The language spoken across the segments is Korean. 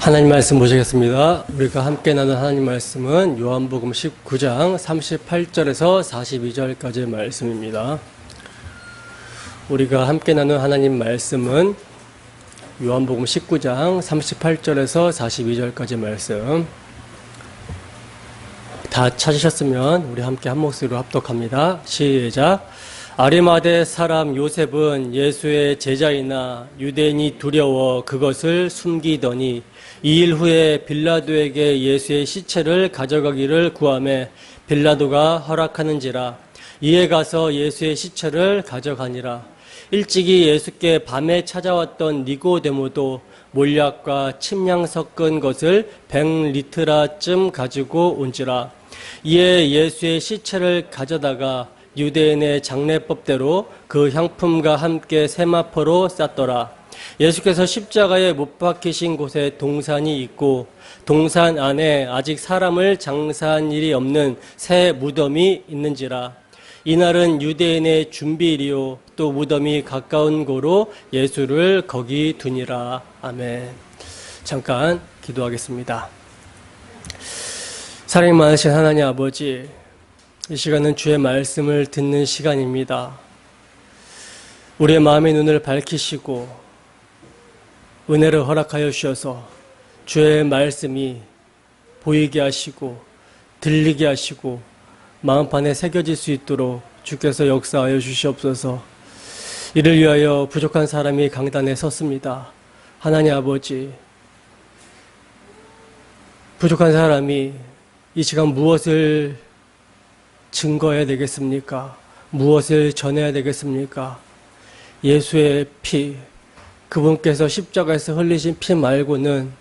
하나님 말씀 보시겠습니다. 우리가 함께 나눈 하나님 말씀은 요한복음 19장 38절에서 42절까지의 말씀입니다. 우리가 함께 나눈 하나님 말씀은 요한복음 19장 38절에서 42절까지의 말씀. 다 찾으셨으면 우리 함께 한 목소리로 합독합니다. 시작. 아리마대 사람 요셉은 예수의 제자이나 유대인이 두려워 그것을 숨기더니 2일 후에 빌라도에게 예수의 시체를 가져가기를 구하매 빌라도가 허락하는지라. 이에 가서 예수의 시체를 가져가니라. 일찍이 예수께 밤에 찾아왔던 니고데모도 몰약과 침향 섞은 것을 100리트라쯤 가지고 온지라. 이에 예수의 시체를 가져다가 유대인의 장례법대로 그 향품과 함께 세마포로 쌌더라. 예수께서 십자가에 못 박히신 곳에 동산이 있고 동산 안에 아직 사람을 장사한 일이 없는 새 무덤이 있는지라. 이날은 유대인의 준비일이요 또 무덤이 가까운 고로 예수를 거기 두니라. 아멘. 잠깐 기도하겠습니다. 사랑이 많으신 하나님 아버지, 이 시간은 주의 말씀을 듣는 시간입니다. 우리의 마음의 눈을 밝히시고 은혜를 허락하여 주셔서 주의 말씀이 보이게 하시고 들리게 하시고 마음판에 새겨질 수 있도록 주께서 역사하여 주시옵소서. 이를 위하여 부족한 사람이 강단에 섰습니다. 하나님 아버지, 부족한 사람이 이 시간 무엇을 증거해야 되겠습니까? 무엇을 전해야 되겠습니까? 예수의 피, 그분께서 십자가에서 흘리신 피 말고는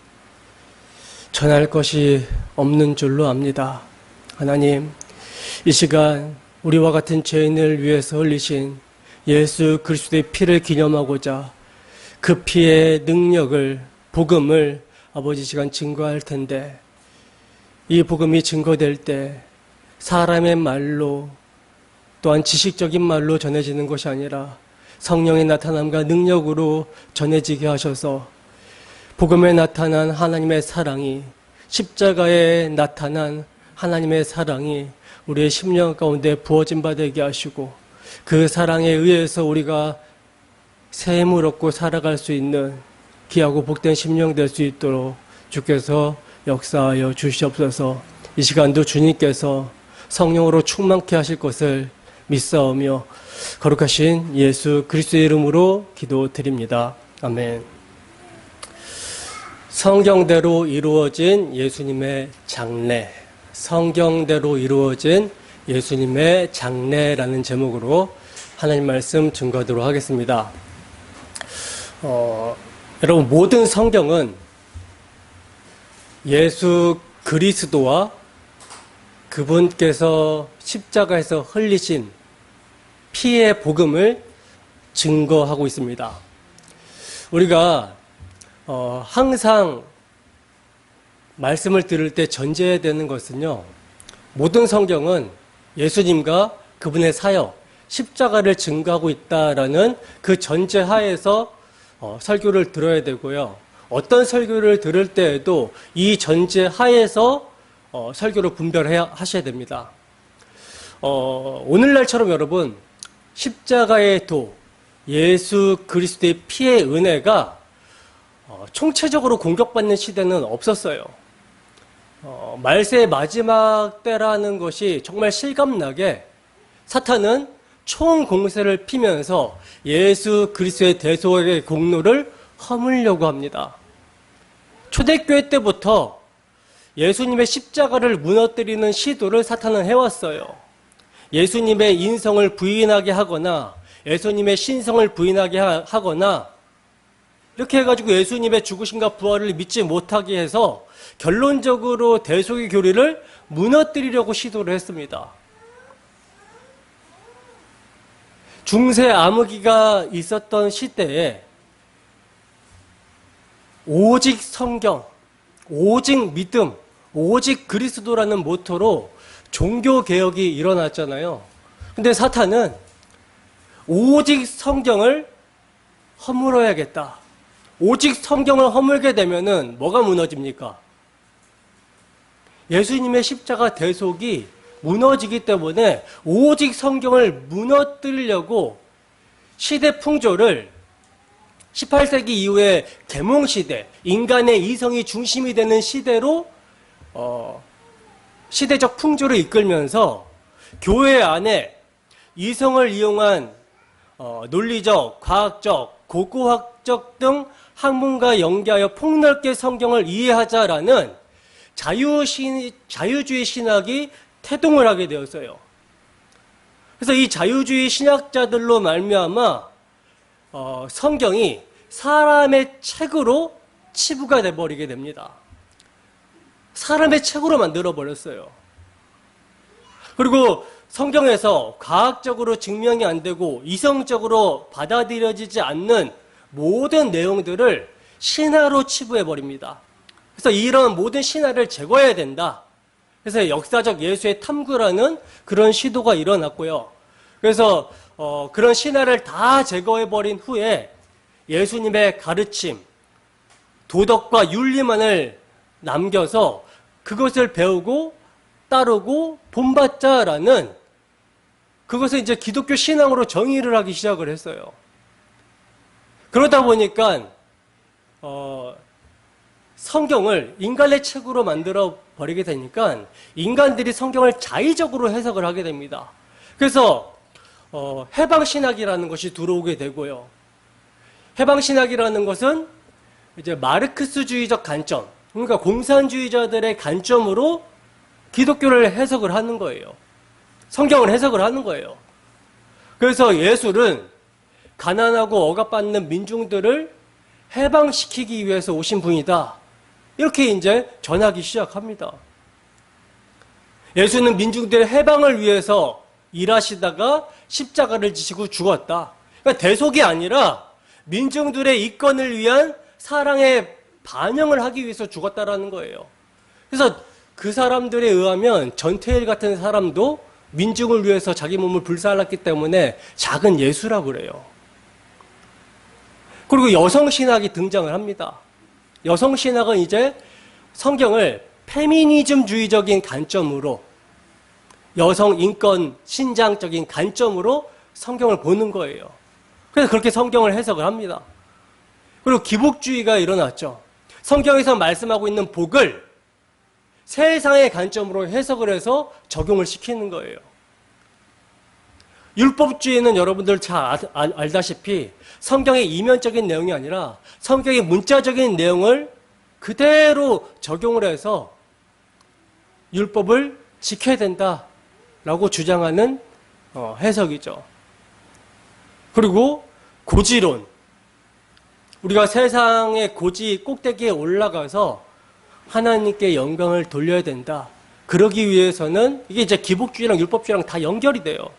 전할 것이 없는 줄로 압니다. 하나님, 이 시간 우리와 같은 죄인을 위해서 흘리신 예수 그리스도의 피를 기념하고자 그 피의 능력을, 복음을 아버지 시간 증거할 텐데, 이 복음이 증거될 때 사람의 말로 또한 지식적인 말로 전해지는 것이 아니라 성령의 나타남과 능력으로 전해지게 하셔서 복음에 나타난 하나님의 사랑이, 십자가에 나타난 하나님의 사랑이 우리의 심령 가운데 부어진 바 되게 하시고 그 사랑에 의해서 우리가 새 힘을 얻고 살아갈 수 있는 귀하고 복된 심령 될 수 있도록 주께서 역사하여 주시옵소서. 이 시간도 주님께서 성령으로 충만케 하실 것을 믿사오며 거룩하신 예수 그리스도의 이름으로 기도드립니다. 아멘. 성경대로 이루어진 예수님의 장례, 성경대로 이루어진 예수님의 장례라는 제목으로 하나님 말씀 증거하도록 하겠습니다. 여러분, 모든 성경은 예수 그리스도와 그분께서 십자가에서 흘리신 피의 복음을 증거하고 있습니다. 우리가 항상 말씀을 들을 때 전제해야 되는 것은요, 모든 성경은 예수님과 그분의 사역, 십자가를 증거하고 있다라는 그 전제하에서 설교를 들어야 되고요. 어떤 설교를 들을 때에도 이 전제하에서 설교를 분별하셔야 됩니다. 오늘날처럼 여러분, 십자가의 도, 예수 그리스도의 피의 은혜가 총체적으로 공격받는 시대는 없었어요. 말세의 마지막 때라는 것이 정말 실감나게 사탄은 총공세를 피면서 예수 그리스도의 대속의 공로를 허물려고 합니다. 초대교회 때부터 예수님의 십자가를 무너뜨리는 시도를 사탄은 해왔어요. 예수님의 인성을 부인하게 하거나 예수님의 신성을 부인하게 하거나 이렇게 해가지고 예수님의 죽으심과 부활을 믿지 못하게 해서 결론적으로 대속의 교리를 무너뜨리려고 시도를 했습니다. 중세 암흑기가 있었던 시대에 오직 성경, 오직 믿음, 오직 그리스도라는 모토로 종교개혁이 일어났잖아요. 근데 사탄은 오직 성경을 허물어야겠다. 오직 성경을 허물게 되면은 뭐가 무너집니까? 예수님의 십자가 대속이 무너지기 때문에 오직 성경을 무너뜨리려고 시대 풍조를 18세기 이후에 계몽시대, 인간의 이성이 중심이 되는 시대로 시대적 풍조를 이끌면서 교회 안에 이성을 이용한 논리적, 과학적, 고고학적 등 학문과 연계하여 폭넓게 성경을 이해하자라는 자유주의 신학이 태동을 하게 되었어요. 그래서 이 자유주의 신학자들로 말미암아 성경이 사람의 책으로 치부가 돼버리게 됩니다. 사람의 책으로 만들어버렸어요. 그리고 성경에서 과학적으로 증명이 안 되고 이성적으로 받아들여지지 않는 모든 내용들을 신화로 치부해버립니다. 그래서 이런 모든 신화를 제거해야 된다. 그래서 역사적 예수의 탐구라는 그런 시도가 일어났고요. 그래서 그런 신화를 다 제거해버린 후에 예수님의 가르침, 도덕과 윤리만을 남겨서 그것을 배우고 따르고 본받자라는 그것을 이제 기독교 신앙으로 정의를 하기 시작을 했어요. 그러다 보니까 성경을 인간의 책으로 만들어 버리게 되니까 인간들이 성경을 자의적으로 해석을 하게 됩니다. 그래서 해방신학이라는 것이 들어오게 되고요. 해방신학이라는 것은 이제 마르크스주의적 관점, 그러니까 공산주의자들의 관점으로 기독교를 해석을 하는 거예요. 성경을 해석을 하는 거예요. 그래서 예수는 가난하고 억압받는 민중들을 해방시키기 위해서 오신 분이다. 이렇게 이제 전하기 시작합니다. 예수는 민중들의 해방을 위해서 일하시다가 십자가를 지시고 죽었다. 그러니까 대속이 아니라 민중들의 이권을 위한 사랑의 반영을 하기 위해서 죽었다라는 거예요. 그래서 그 사람들에 의하면 전태일 같은 사람도 민중을 위해서 자기 몸을 불살랐기 때문에 작은 예수라고 그래요. 그리고 여성신학이 등장을 합니다. 여성신학은 이제 성경을 페미니즘주의적인 관점으로 여성 인권 신장적인 관점으로 성경을 보는 거예요. 그래서 그렇게 성경을 해석을 합니다. 그리고 기복주의가 일어났죠. 성경에서 말씀하고 있는 복을 세상의 관점으로 해석을 해서 적용을 시키는 거예요. 율법주의는 여러분들 잘 알다시피 성경의 이면적인 내용이 아니라 성경의 문자적인 내용을 그대로 적용을 해서 율법을 지켜야 된다라고 주장하는 해석이죠. 그리고 고지론. 우리가 세상의 고지 꼭대기에 올라가서 하나님께 영광을 돌려야 된다. 그러기 위해서는 이게 이제 기복주의랑 율법주의랑 다 연결이 돼요.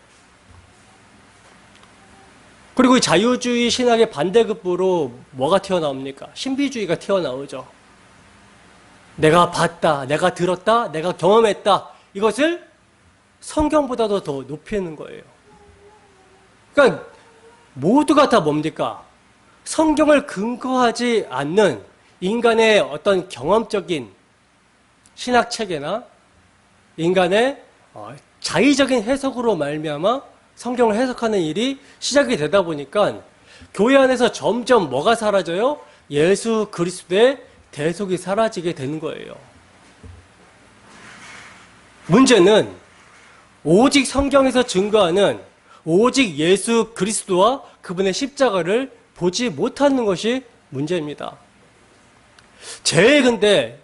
그리고 자유주의 신학의 반대급부로 뭐가 튀어나옵니까? 신비주의가 튀어나오죠. 내가 봤다, 내가 들었다, 내가 경험했다. 이것을 성경보다도 더 높이는 거예요. 그러니까 모두가 다 뭡니까? 성경을 근거하지 않는 인간의 어떤 경험적인 신학체계나 인간의 자의적인 해석으로 말미암아 성경을 해석하는 일이 시작이 되다 보니까 교회 안에서 점점 뭐가 사라져요? 예수 그리스도의 대속이 사라지게 되는 거예요. 문제는 오직 성경에서 증거하는 오직 예수 그리스도와 그분의 십자가를 보지 못하는 것이 문제입니다. 제일 근데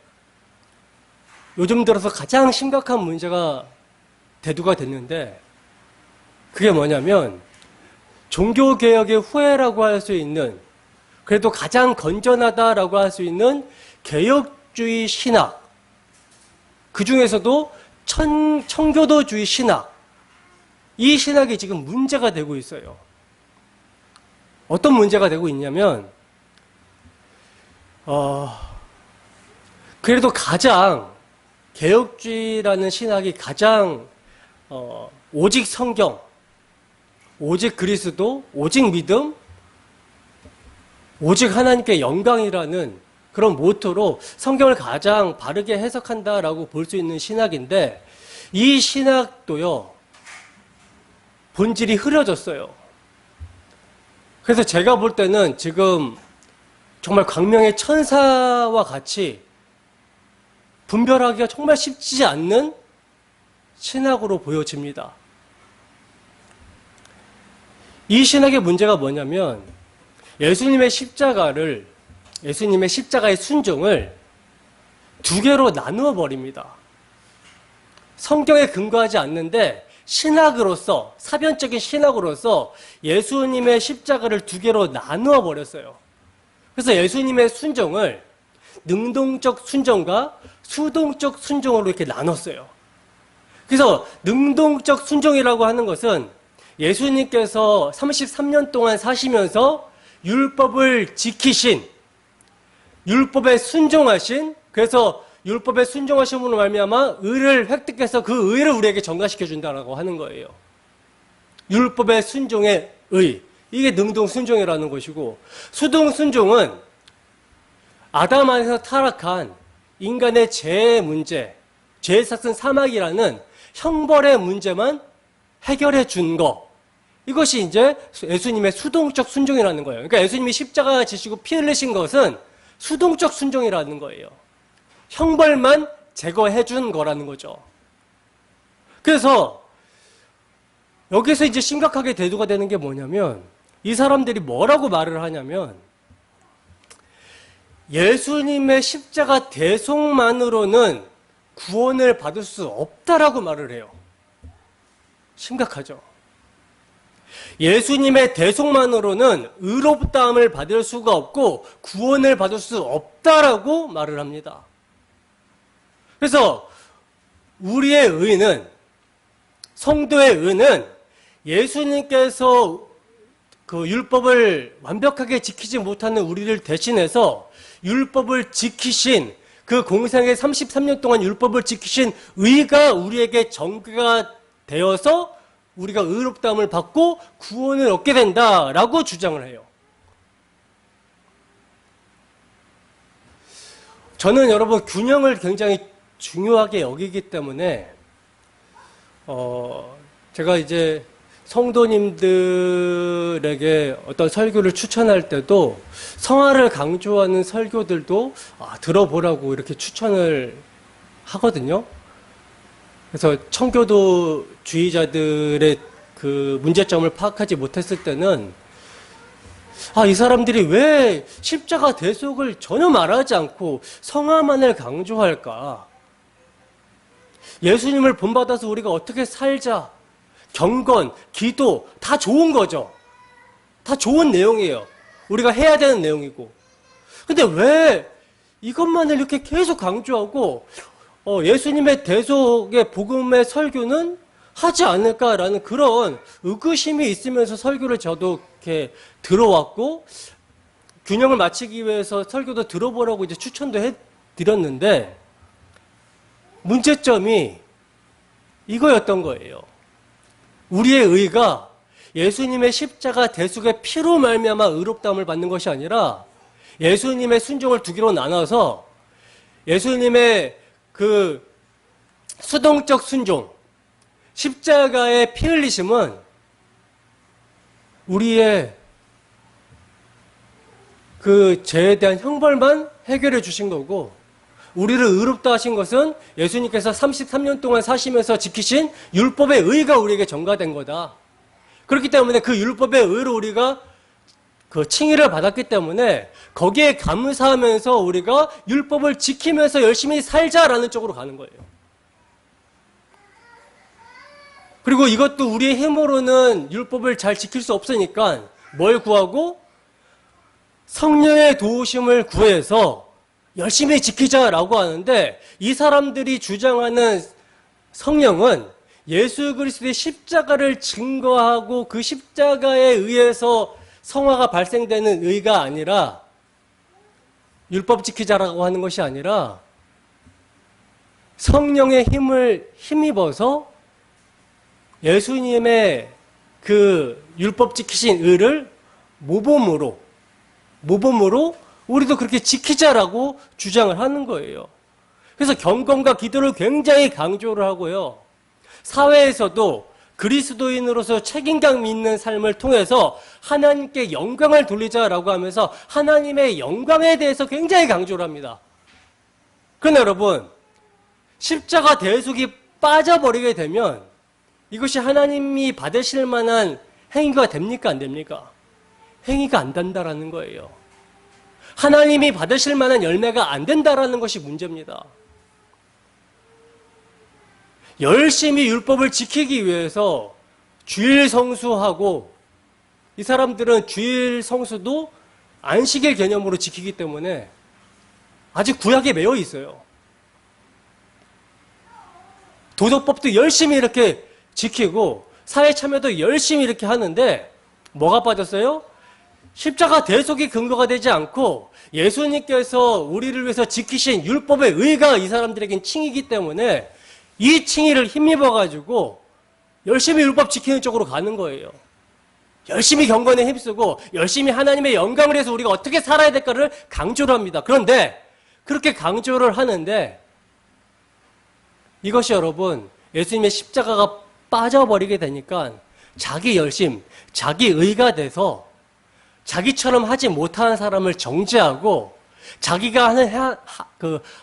요즘 들어서 가장 심각한 문제가 대두가 됐는데 그게 뭐냐면 종교개혁의 후예라고 할 수 있는 그래도 가장 건전하다라고 할 수 있는 개혁주의 신학 그 중에서도 청교도주의 신학 이 신학이 지금 문제가 되고 있어요. 어떤 문제가 되고 있냐면 그래도 가장 개혁주의라는 신학이 가장 오직 성경, 오직 그리스도, 오직 믿음 오직 하나님께 영광이라는 그런 모토로 성경을 가장 바르게 해석한다라고 볼 수 있는 신학인데, 이 신학도요, 본질이 흐려졌어요. 그래서 제가 볼 때는 지금 정말 광명의 천사와 같이 분별하기가 정말 쉽지 않는 신학으로 보여집니다. 이 신학의 문제가 뭐냐면, 예수님의 십자가의 순종을 두 개로 나누어 버립니다. 성경에 근거하지 않는데 신학으로서, 사변적인 신학으로서 예수님의 십자가를 두 개로 나누어 버렸어요. 그래서 예수님의 순종을 능동적 순종과 수동적 순종으로 이렇게 나눴어요. 그래서 능동적 순종이라고 하는 것은 예수님께서 33년 동안 사시면서 율법을 지키신, 율법에 순종하신, 그래서 율법에 순종하심으로 말미암아 의를 획득해서 그 의를 우리에게 전가시켜 준다라고 하는 거예요. 율법의 순종의 의, 이게 능동 순종이라는 것이고, 수동 순종은 아담 안에서 타락한 인간의 죄의 문제, 죄의 삭은 사막이라는 형벌의 문제만 해결해 준 거, 이것이 이제 예수님의 수동적 순종이라는 거예요. 그러니까 예수님이 십자가 지시고 피 흘리신 것은 수동적 순종이라는 거예요. 형벌만 제거해 준 거라는 거죠. 그래서 여기서 이제 심각하게 대두가 되는 게 뭐냐면, 이 사람들이 뭐라고 말을 하냐면, 예수님의 십자가 대속만으로는 구원을 받을 수 없다라고 말을 해요. 심각하죠. 예수님의 대속만으로는 의롭다함을 받을 수가 없고 구원을 받을 수 없다라고 말을 합니다. 그래서 우리의 의는, 성도의 의는 예수님께서 그 율법을 완벽하게 지키지 못하는 우리를 대신해서 율법을 지키신, 그 공생의 33년 동안 율법을 지키신 의가 우리에게 전가가 되어서 우리가 의롭다함을 받고 구원을 얻게 된다라고 주장을 해요. 저는 여러분 균형을 굉장히 중요하게 여기기 때문에 제가 이제 성도님들에게 어떤 설교를 추천할 때도 성화를 강조하는 설교들도 들어보라고 이렇게 추천을 하거든요. 그래서 청교도주의자들의 그 문제점을 파악하지 못했을 때는 이 사람들이 왜 십자가 대속을 전혀 말하지 않고 성화만을 강조할까? 예수님을 본받아서 우리가 어떻게 살자, 경건, 기도 다 좋은 거죠. 다 좋은 내용이에요. 우리가 해야 되는 내용이고. 근데 왜 이것만을 이렇게 계속 강조하고 예수님의 대속의 복음의 설교는 하지 않을까라는 그런 의구심이 있으면서 설교를 저도 이렇게 들어왔고, 균형을 맞추기 위해서 설교도 들어보라고 이제 추천도 해드렸는데, 문제점이 이거였던 거예요. 우리의 의가 예수님의 십자가 대속의 피로 말미암아 의롭다함을 받는 것이 아니라 예수님의 순종을 두 개로 나눠서 예수님의 그 수동적 순종, 십자가의 피 흘리심은 우리의 그 죄에 대한 형벌만 해결해 주신 거고, 우리를 의롭다 하신 것은 예수님께서 33년 동안 사시면서 지키신 율법의 의가 우리에게 전가된 거다. 그렇기 때문에 그 율법의 의로 우리가 그 칭의를 받았기 때문에 거기에 감사하면서 우리가 율법을 지키면서 열심히 살자라는 쪽으로 가는 거예요. 그리고 이것도 우리의 힘으로는 율법을 잘 지킬 수 없으니까 뭘 구하고? 성령의 도우심을 구해서 열심히 지키자라고 하는데, 이 사람들이 주장하는 성령은 예수 그리스도의 십자가를 증거하고 그 십자가에 의해서 성화가 발생되는 의가 아니라, 율법 지키자라고 하는 것이 아니라 성령의 힘을 힘입어서 예수님의 그 율법 지키신 의를 모범으로 모범으로 우리도 그렇게 지키자라고 주장을 하는 거예요. 그래서 경건과 기도를 굉장히 강조를 하고요. 사회에서도 그리스도인으로서 책임감 있는 삶을 통해서 하나님께 영광을 돌리자라고 하면서 하나님의 영광에 대해서 굉장히 강조를 합니다. 그러나 여러분, 십자가 대속이 빠져버리게 되면 이것이 하나님이 받으실 만한 행위가 됩니까? 안 됩니까? 행위가 안 된다라는 거예요. 하나님이 받으실 만한 열매가 안 된다라는 것이 문제입니다. 열심히 율법을 지키기 위해서 주일 성수하고, 이 사람들은 주일 성수도 안식일 개념으로 지키기 때문에 아직 구약에 매여 있어요. 도덕법도 열심히 이렇게 지키고 사회 참여도 열심히 이렇게 하는데 뭐가 빠졌어요? 십자가 대속이 근거가 되지 않고 예수님께서 우리를 위해서 지키신 율법의 의가 이 사람들에겐 칭이기 때문에 이 칭의를 힘입어가지고 열심히 율법 지키는 쪽으로 가는 거예요. 열심히 경건에 힘쓰고 열심히 하나님의 영광을 위해서 우리가 어떻게 살아야 될까를 강조를 합니다. 그런데 그렇게 강조를 하는데 이것이 여러분 예수님의 십자가가 빠져버리게 되니까 자기 열심, 자기 의가 돼서 자기처럼 하지 못하는 사람을 정죄하고 자기가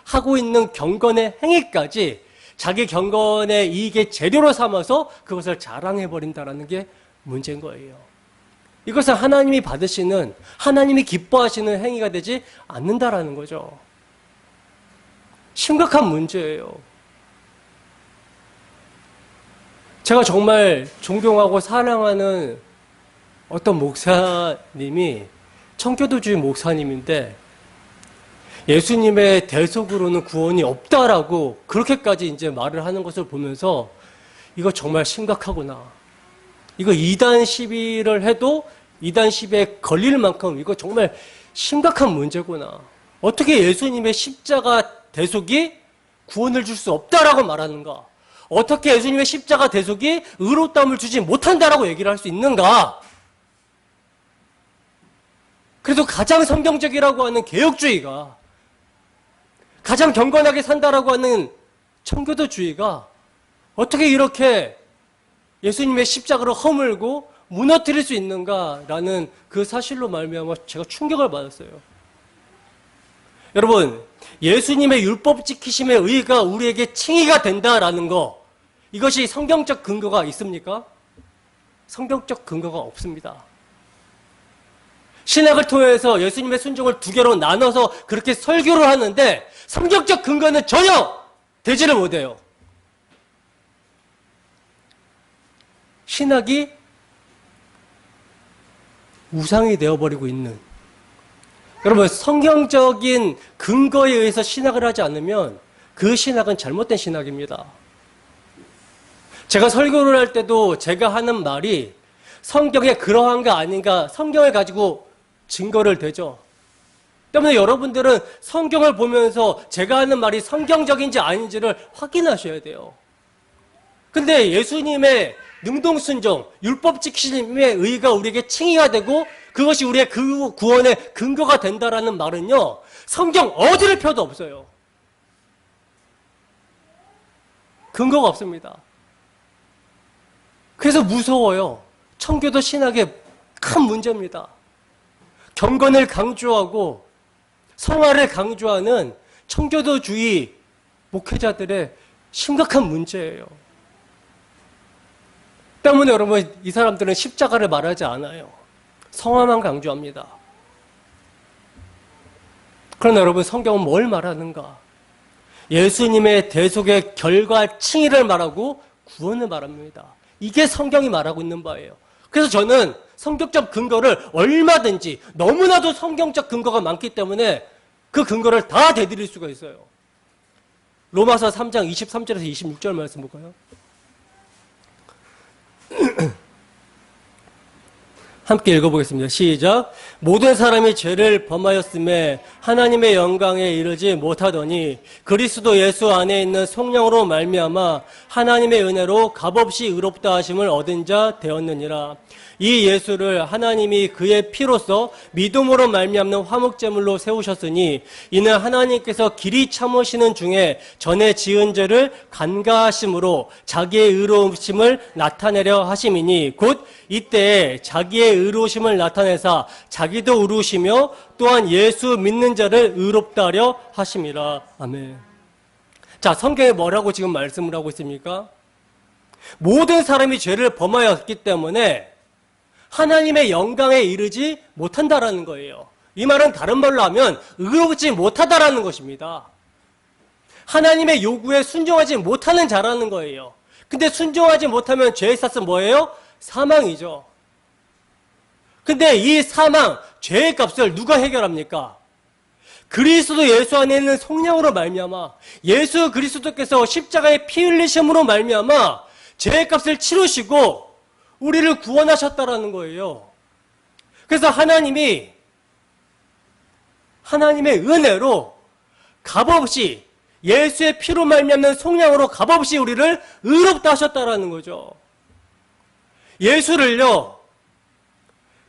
하고 있는 경건의 행위까지 자기 경건의 이익의 재료로 삼아서 그것을 자랑해버린다는 게 문제인 거예요. 이것은 하나님이 받으시는, 하나님이 기뻐하시는 행위가 되지 않는다라는 거죠. 심각한 문제예요. 제가 정말 존경하고 사랑하는 어떤 목사님이 청교도주의 목사님인데 예수님의 대속으로는 구원이 없다라고 그렇게까지 이제 말을 하는 것을 보면서 이거 정말 심각하구나. 이거 이단 시비를 해도 이단 시비에 걸릴 만큼 이거 정말 심각한 문제구나. 어떻게 예수님의 십자가 대속이 구원을 줄 수 없다라고 말하는가? 어떻게 예수님의 십자가 대속이 의롭다함을 주지 못한다라고 얘기를 할 수 있는가? 그래도 가장 성경적이라고 하는 개혁주의가, 가장 경건하게 산다라고 하는 청교도주의가 어떻게 이렇게 예수님의 십자가를 허물고 무너뜨릴 수 있는가라는 그 사실로 말미암아 제가 충격을 받았어요. 여러분, 예수님의 율법 지키심의 의가 우리에게 칭의가 된다라는 거, 이것이 성경적 근거가 있습니까? 성경적 근거가 없습니다. 신학을 통해서 예수님의 순종을 두 개로 나눠서 그렇게 설교를 하는데 성경적 근거는 전혀 되지를 못해요. 신학이 우상이 되어버리고 있는, 여러분, 성경적인 근거에 의해서 신학을 하지 않으면 그 신학은 잘못된 신학입니다. 제가 설교를 할 때도 제가 하는 말이 성경에 그러한가 아닌가 성경을 가지고 증거를 대죠. 때문에 여러분들은 성경을 보면서 제가 하는 말이 성경적인지 아닌지를 확인하셔야 돼요. 근데 예수님의 능동순종, 율법 지키심의 의가 우리에게 칭의가 되고 그것이 우리의 구원의 근거가 된다라는 말은요, 성경 어디를 펴도 없어요. 근거가 없습니다. 그래서 무서워요. 청교도 신학의 큰 문제입니다. 경건을 강조하고 성화를 강조하는 청교도주의 목회자들의 심각한 문제예요. 때문에 여러분, 이 사람들은 십자가를 말하지 않아요. 성화만 강조합니다. 그러나 여러분, 성경은 뭘 말하는가? 예수님의 대속의 결과 칭의를 말하고 구원을 말합니다. 이게 성경이 말하고 있는 바예요. 그래서 저는 성경적 근거를 얼마든지, 너무나도 성경적 근거가 많기 때문에 그 근거를 다 대드릴 수가 있어요. 로마서 3장 23절에서 26절 말씀 볼까요? 함께 읽어보겠습니다. 시작. 모든 사람이 죄를 범하였음에 하나님의 영광에 이르지 못하더니 그리스도 예수 안에 있는 성령으로 말미암아 하나님의 은혜로 값없이 의롭다 하심을 얻은 자 되었느니라. 이 예수를 하나님이 그의 피로써 믿음으로 말미암는 화목제물로 세우셨으니 이는 하나님께서 길이 참으시는 중에 전에 지은 죄를 간과하심으로 자기의 의로우심을 나타내려 하심이니 곧 이때에 자기의 의로우심을 나타내사 자기도 의로우시며 또한 예수 믿는 자를 의롭다 하려 하심이라. 아멘. 자, 성경에 뭐라고 지금 말씀을 하고 있습니까? 모든 사람이 죄를 범하였기 때문에 하나님의 영광에 이르지 못한다라는 거예요. 이 말은 다른 말로 하면 의롭지 못하다라는 것입니다. 하나님의 요구에 순종하지 못하는 자라는 거예요. 근데 순종하지 못하면 죄의 값은 뭐예요? 사망이죠. 근데 이 사망, 죄의 값을 누가 해결합니까? 그리스도 예수 안에 있는 성령으로 말미암아 예수 그리스도께서 십자가의 피 흘리심으로 말미암아 죄의 값을 치르시고 우리를 구원하셨다라는 거예요. 그래서 하나님의 은혜로 값없이 예수의 피로 말미암는 성령으로 값없이 우리를 의롭다 하셨다라는 거죠. 예수를요,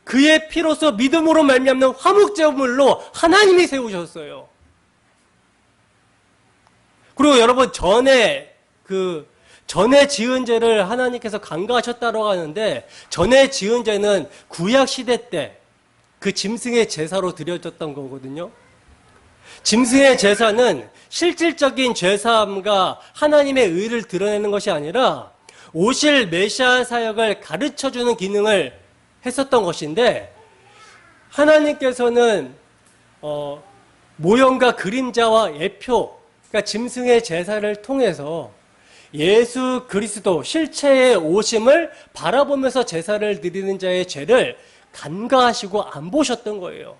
그의 피로서 믿음으로 말미암는 화목제물로 하나님이 세우셨어요. 그리고 여러분, 전에 지은 죄를 하나님께서 간과하셨다고 하는데, 전에 지은 죄는 구약 시대 때 그 짐승의 제사로 드려졌던 거거든요. 짐승의 제사는 실질적인 죄사함과 하나님의 의를 드러내는 것이 아니라 오실 메시아 사역을 가르쳐주는 기능을 했었던 것인데, 하나님께서는 모형과 그림자와 예표, 그러니까 짐승의 제사를 통해서 예수 그리스도 실체의 오심을 바라보면서 제사를 드리는 자의 죄를 간과하시고 안 보셨던 거예요.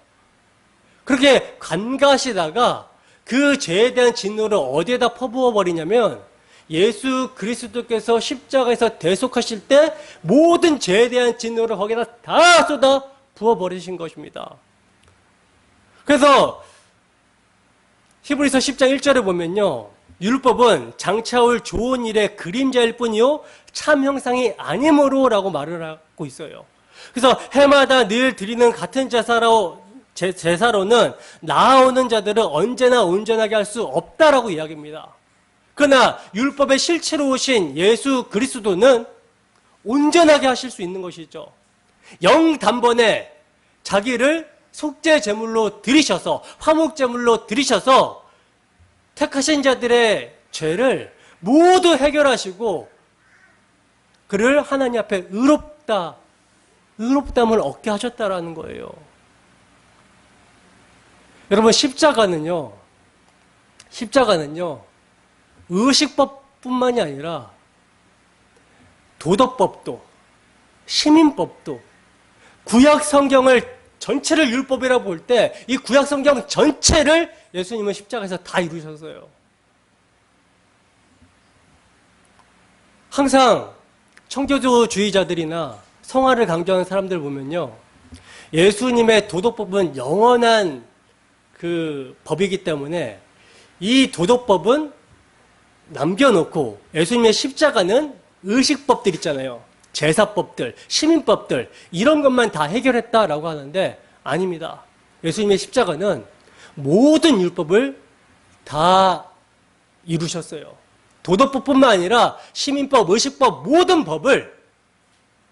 그렇게 간과하시다가 그 죄에 대한 진노를 어디에다 퍼부어 버리냐면 예수 그리스도께서 십자가에서 대속하실 때 모든 죄에 대한 진노를 거기다 다 쏟아 부어버리신 것입니다. 그래서 히브리서 10장 1절에 보면요, 율법은 장차올 좋은 일의 그림자일 뿐이요 참 형상이 아니므로 라고 말을 하고 있어요. 그래서 해마다 늘 드리는 같은 제사로는 나아오는 자들을 언제나 온전하게 할 수 없다라고 이야기합니다. 그러나 율법의 실체로 오신 예수 그리스도는 온전하게 하실 수 있는 것이죠. 영단번에 자기를 속죄 제물로 드리셔서, 화목 제물로 드리셔서 택하신 자들의 죄를 모두 해결하시고 그를 하나님 앞에 의롭담을 얻게 하셨다라는 거예요. 여러분, 십자가는요 의식법뿐만이 아니라 도덕법도, 시민법도, 구약 성경을 전체를 율법이라고 볼 때 이 구약 성경 전체를 예수님은 십자가에서 다 이루셨어요. 항상 청교도주의자들이나 성화를 강조하는 사람들 보면요, 예수님의 도덕법은 영원한 그 법이기 때문에 이 도덕법은 남겨놓고 예수님의 십자가는 의식법들 있잖아요. 제사법들, 시민법들, 이런 것만 다 해결했다라고 하는데 아닙니다. 예수님의 십자가는 모든 율법을 다 이루셨어요. 도덕법뿐만 아니라 시민법, 의식법, 모든 법을,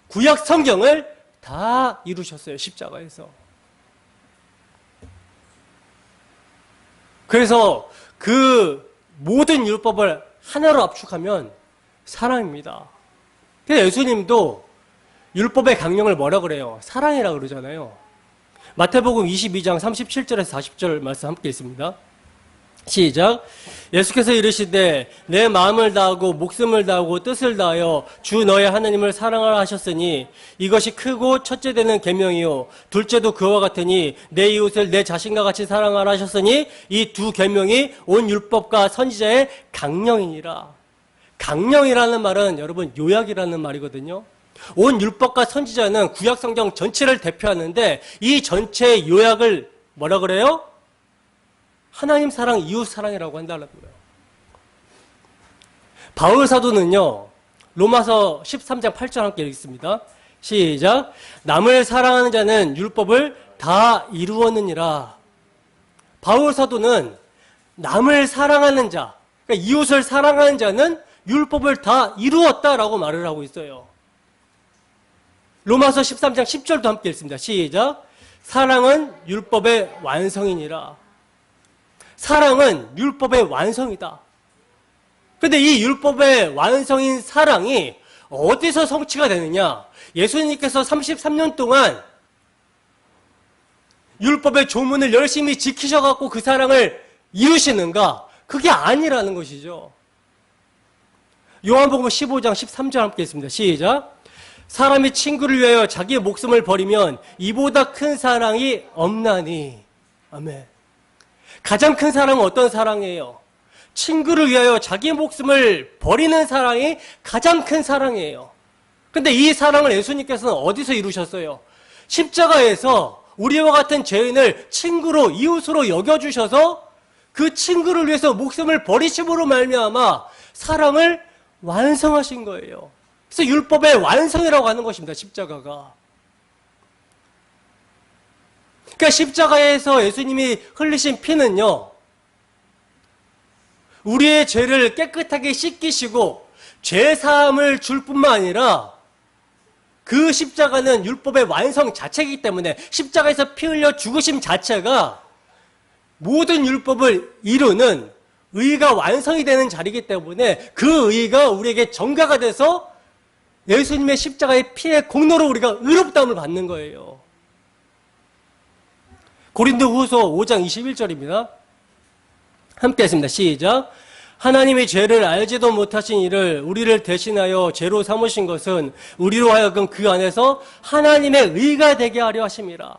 구약 성경을 다 이루셨어요. 십자가에서. 그래서 그 모든 율법을 하나로 압축하면 사랑입니다. 그래서 예수님도 율법의 강령을 뭐라 그래요? 사랑이라고 그러잖아요. 마태복음 22장 37절에서 40절 말씀 함께 있습니다. 시작. 예수께서 이르시되 내 마음을 다하고 목숨을 다하고 뜻을 다하여 주 너의 하나님을 사랑하라 하셨으니 이것이 크고 첫째 되는 계명이요 둘째도 그와 같으니 내 이웃을 내 자신과 같이 사랑하라 하셨으니 이 두 계명이 온 율법과 선지자의 강령이니라. 강령이라는 말은 여러분 요약이라는 말이거든요. 온 율법과 선지자는 구약 성경 전체를 대표하는데 이 전체의 요약을 뭐라 그래요? 하나님 사랑, 이웃 사랑이라고 한다는 거예요. 바울 사도는요, 로마서 13장 8절 함께 읽습니다. 시작. 남을 사랑하는 자는 율법을 다 이루었느니라. 바울 사도는 남을 사랑하는 자, 그러니까 이웃을 사랑하는 자는 율법을 다 이루었다라고 말을 하고 있어요. 로마서 13장 10절도 함께 읽습니다. 시작. 사랑은 율법의 완성이니라. 사랑은 율법의 완성이다. 그런데 이 율법의 완성인 사랑이 어디서 성취가 되느냐? 예수님께서 33년 동안 율법의 조문을 열심히 지키셔갖고 그 사랑을 이루시는가? 그게 아니라는 것이죠. 요한복음 15장 13절 함께 했습니다. 시작. 사람이 친구를 위하여 자기의 목숨을 버리면 이보다 큰 사랑이 없나니. 아멘. 가장 큰 사랑은 어떤 사랑이에요? 친구를 위하여 자기의 목숨을 버리는 사랑이 가장 큰 사랑이에요. 근데 이 사랑을 예수님께서는 어디서 이루셨어요? 십자가에서 우리와 같은 죄인을 친구로, 이웃으로 여겨주셔서 그 친구를 위해서 목숨을 버리심으로 말미암아 사랑을 완성하신 거예요. 그래서 율법의 완성이라고 하는 것입니다. 십자가가. 그러니까 십자가에서 예수님이 흘리신 피는요, 우리의 죄를 깨끗하게 씻기시고 죄사함을 줄 뿐만 아니라 그 십자가는 율법의 완성 자체이기 때문에 십자가에서 피 흘려 죽으심 자체가 모든 율법을 이루는 의가 완성이 되는 자리이기 때문에 그 의가 우리에게 전가가 돼서 예수님의 십자가의 피의 공로로 우리가 의롭다함을 받는 거예요. 고린도후서 5장 21절입니다. 함께 했습니다. 시작. 하나님이 죄를 알지도 못하신 이를 우리를 대신하여 죄로 삼으신 것은 우리로 하여금 그 안에서 하나님의 의가 되게 하려 하심이라.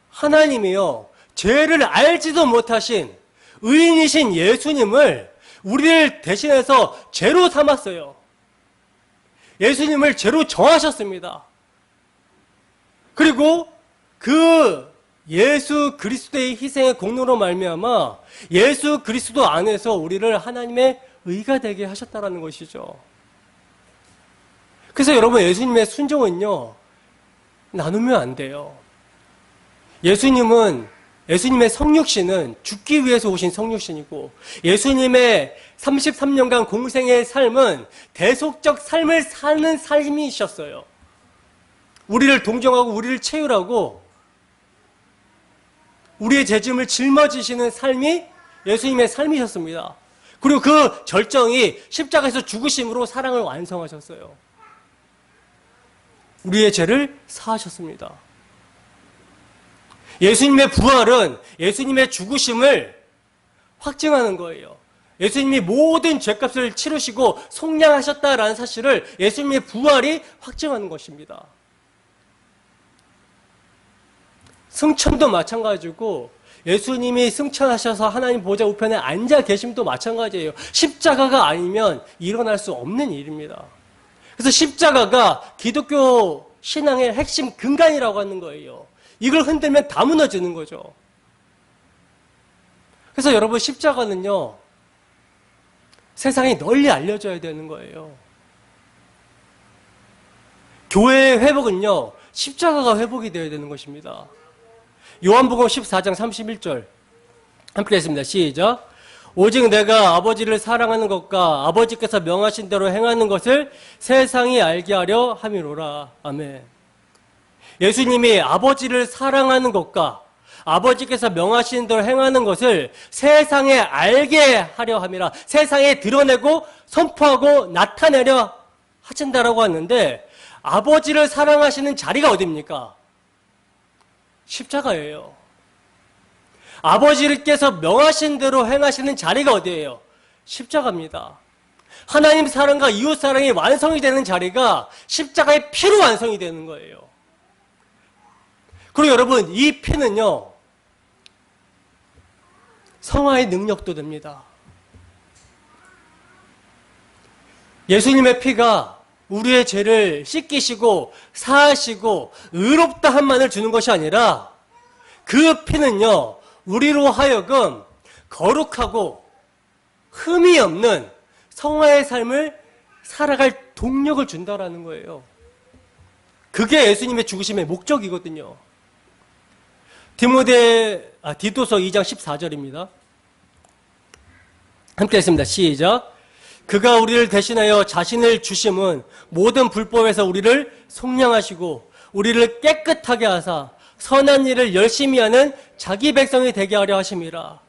하나님이요, 죄를 알지도 못하신 의인이신 예수님을 우리를 대신해서 죄로 삼았어요. 예수님을 죄로 정하셨습니다. 그리고 그 예수 그리스도의 희생의 공로로 말미암아 예수 그리스도 안에서 우리를 하나님의 의가 되게 하셨다라는 것이죠. 그래서 여러분, 예수님의 순종은요, 나누면 안 돼요. 예수님의 성육신은 죽기 위해서 오신 성육신이고, 예수님의 33년간 공생의 삶은 대속적 삶을 사는 삶이셨어요. 우리를 동정하고 우리를 채우라고 우리의 죄짐을 짊어지시는 삶이 예수님의 삶이셨습니다. 그리고 그 절정이 십자가에서 죽으심으로 사랑을 완성하셨어요. 우리의 죄를 사하셨습니다. 예수님의 부활은 예수님의 죽으심을 확증하는 거예요. 예수님이 모든 죄값을 치르시고 속량하셨다라는 사실을 예수님의 부활이 확증하는 것입니다. 승천도 마찬가지고 예수님이 승천하셔서 하나님 보좌 우편에 앉아 계심도 마찬가지예요. 십자가가 아니면 일어날 수 없는 일입니다. 그래서 십자가가 기독교 신앙의 핵심 근간이라고 하는 거예요. 이걸 흔들면 다 무너지는 거죠. 그래서 여러분, 십자가는요, 세상에 널리 알려져야 되는 거예요. 교회의 회복은요, 십자가가 회복이 되어야 되는 것입니다. 요한복음 14장 31절 함께 했습니다. 시작. 오직 내가 아버지를 사랑하는 것과 아버지께서 명하신 대로 행하는 것을 세상이 알게 하려 함이로라. 아멘. 예수님이 아버지를 사랑하는 것과 아버지께서 명하신 대로 행하는 것을 세상에 알게 하려 함이라. 세상에 드러내고 선포하고 나타내려 하신다라고 하는데, 아버지를 사랑하시는 자리가 어디입니까? 십자가예요. 아버지께서 명하신 대로 행하시는 자리가 어디예요? 십자가입니다. 하나님 사랑과 이웃 사랑이 완성이 되는 자리가 십자가의 피로 완성이 되는 거예요. 그리고 여러분, 이 피는요, 성화의 능력도 됩니다. 예수님의 피가 우리의 죄를 씻기시고 사하시고 의롭다 함만을 주는 것이 아니라 그 피는요, 우리로 하여금 거룩하고 흠이 없는 성화의 삶을 살아갈 동력을 준다라는 거예요. 그게 예수님의 죽으심의 목적이거든요. 디도서 2장 14절입니다. 함께 했습니다. 시작. 그가 우리를 대신하여 자신을 주심은 모든 불법에서 우리를 속량하시고 우리를 깨끗하게 하사 선한 일을 열심히 하는 자기 백성이 되게 하려 하심이라.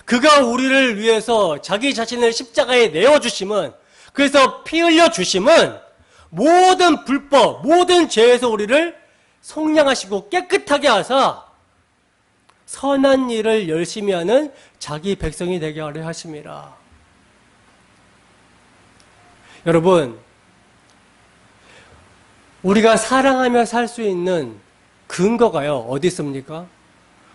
그가 우리를 위해서 자기 자신을 십자가에 내어주심은, 그래서 피 흘려 주심은 모든 불법, 모든 죄에서 우리를 속량하시고 깨끗하게 하사 선한 일을 열심히 하는 자기 백성이 되게 하려 하심이라. 여러분, 우리가 사랑하며 살 수 있는 근거가요, 어디 있습니까?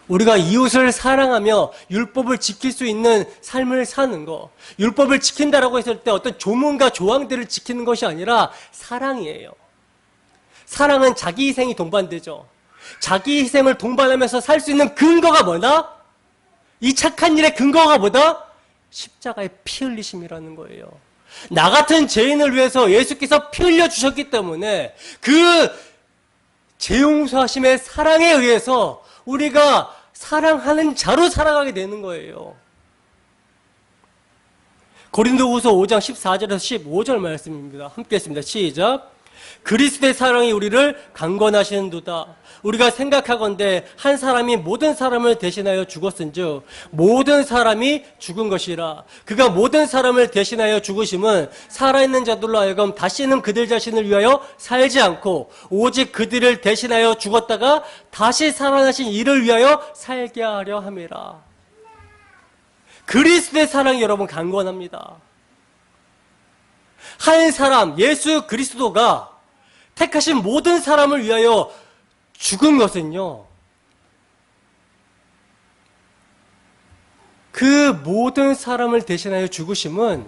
우리가 이웃을 사랑하며 율법을 지킬 수 있는 삶을 사는 거. 율법을 지킨다라고 했을 때 어떤 조문과 조항들을 지키는 것이 아니라 사랑이에요. 사랑은 자기 희생이 동반되죠. 자기 희생을 동반하면서 살 수 있는 근거가 뭐다? 이 착한 일의 근거가 뭐다? 십자가의 피 흘리심이라는 거예요. 나 같은 죄인을 위해서 예수께서 피 흘려 주셨기 때문에 그 재용서하심의 사랑에 의해서 우리가 사랑하는 자로 살아가게 되는 거예요. 고린도후서 5장 14절에서 15절 말씀입니다. 함께 했습니다. 시작. 그리스도의 사랑이 우리를 강권하시는도다. 우리가 생각하건대 한 사람이 모든 사람을 대신하여 죽었은즉 모든 사람이 죽은 것이라. 그가 모든 사람을 대신하여 죽으심은 살아있는 자들로 하여금 다시는 그들 자신을 위하여 살지 않고 오직 그들을 대신하여 죽었다가 다시 살아나신 이를 위하여 살게 하려 함이라. 그리스도의 사랑이 여러분 강권합니다. 한 사람, 예수 그리스도가 택하신 모든 사람을 위하여 죽은 것은요, 그 모든 사람을 대신하여 죽으심은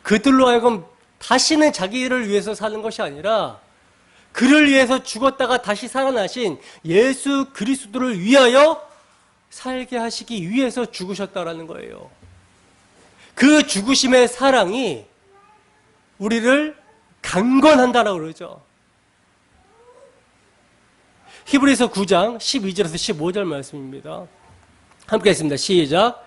그들로 하여금 다시는 자기를 위해서 사는 것이 아니라 그를 위해서 죽었다가 다시 살아나신 예수 그리스도를 위하여 살게 하시기 위해서 죽으셨다라는 거예요. 그 죽으심의 사랑이 우리를 강권한다라고 그러죠. 히브리서 9장 12절에서 15절 말씀입니다. 함께 했습니다. 시작.